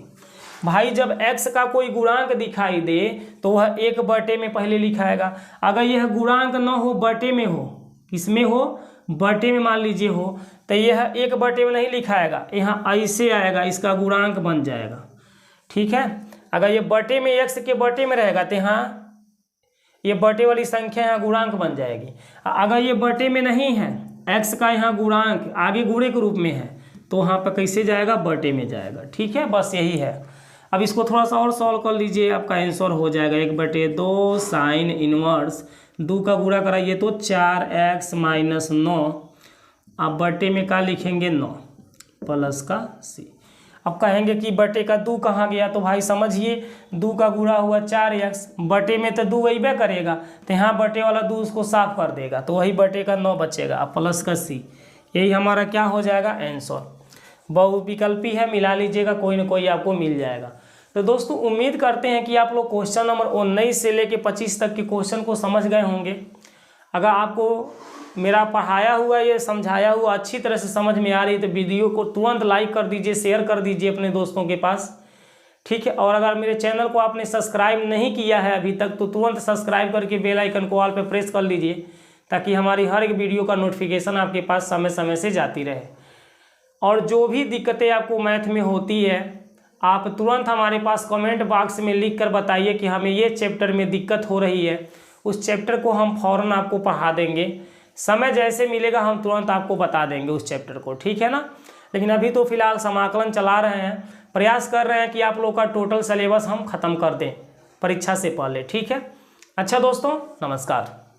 [SPEAKER 1] भाई जब x का कोई गुणांक दिखाई दे तो वह 1 बटे में पहले लिखाएगा। अगर यह गुणांक न हो बटे में हो, किसमें हो बटे में मान लीजिए हो, तो यह 1 बटे में नहीं लिखाएगा, यहाँ ऐसे आएगा, इसका गुणांक बन जाएगा। ठीक है। अगर ये बटे में x के बटे में रहेगा तो यहाँ ये बटे वाली संख्या यहाँ गुणांक बन जाएगी। अगर ये बटे में नहीं है, x का यहाँ गुणांक आगे गुणे के रूप में है, तो वहाँ पर कैसे जाएगा बटे में जाएगा। ठीक है, बस यही है। अब इसको थोड़ा सा और सॉल्व कर लीजिए, आपका आंसर हो जाएगा 1/2 साइन इनवर्स 2 का गुणा कराइए तो 4x माइनस 9, अब बटे में क्या लिखेंगे 9 प्लस का c। अब कहेंगे कि बटे का 2 कहाँ गया, तो भाई समझिए 2 का गुणा हुआ 4x, बटे में तो 2 अइबे करेगा, तो यहाँ बटे वाला 2 उसको साफ कर देगा, तो वही बटे का 9 बचेगा, अब प्लस का c। यही हमारा क्या हो जाएगा आंसर। बहुविकल्पी है, मिला लीजिएगा, कोई ना कोई आपको मिल जाएगा। तो दोस्तों उम्मीद करते हैं कि आप लोग क्वेश्चन नंबर 19 से लेके 25 तक के क्वेश्चन को समझ गए होंगे। अगर आपको मेरा पढ़ाया हुआ ये समझाया हुआ अच्छी तरह से समझ में आ रही है तो वीडियो को तुरंत लाइक कर दीजिए, शेयर कर दीजिए अपने दोस्तों के पास। ठीक है। और अगर मेरे चैनल को आपने सब्सक्राइब नहीं किया है अभी तक तो तुरंत सब्सक्राइब करके बेल आइकन को ऑल पे प्रेस कर लीजिए, ताकि हमारी हर एक वीडियो का नोटिफिकेशन आपके पास समय समय से जाती रहे। और जो भी दिक्कतें आपको मैथ में होती है आप तुरंत हमारे पास कमेंट बॉक्स में लिख कर बताइए कि हमें ये चैप्टर में दिक्कत हो रही है, उस चैप्टर को हम फ़ौरन आपको पढ़ा देंगे। समय जैसे मिलेगा हम तुरंत आपको बता देंगे उस चैप्टर को। ठीक है ना। लेकिन अभी तो फिलहाल समाकलन चला रहे हैं, प्रयास कर रहे हैं कि आप लोग का टोटल सिलेबस हम ख़त्म कर दें परीक्षा से पहले। ठीक है। अच्छा दोस्तों, नमस्कार।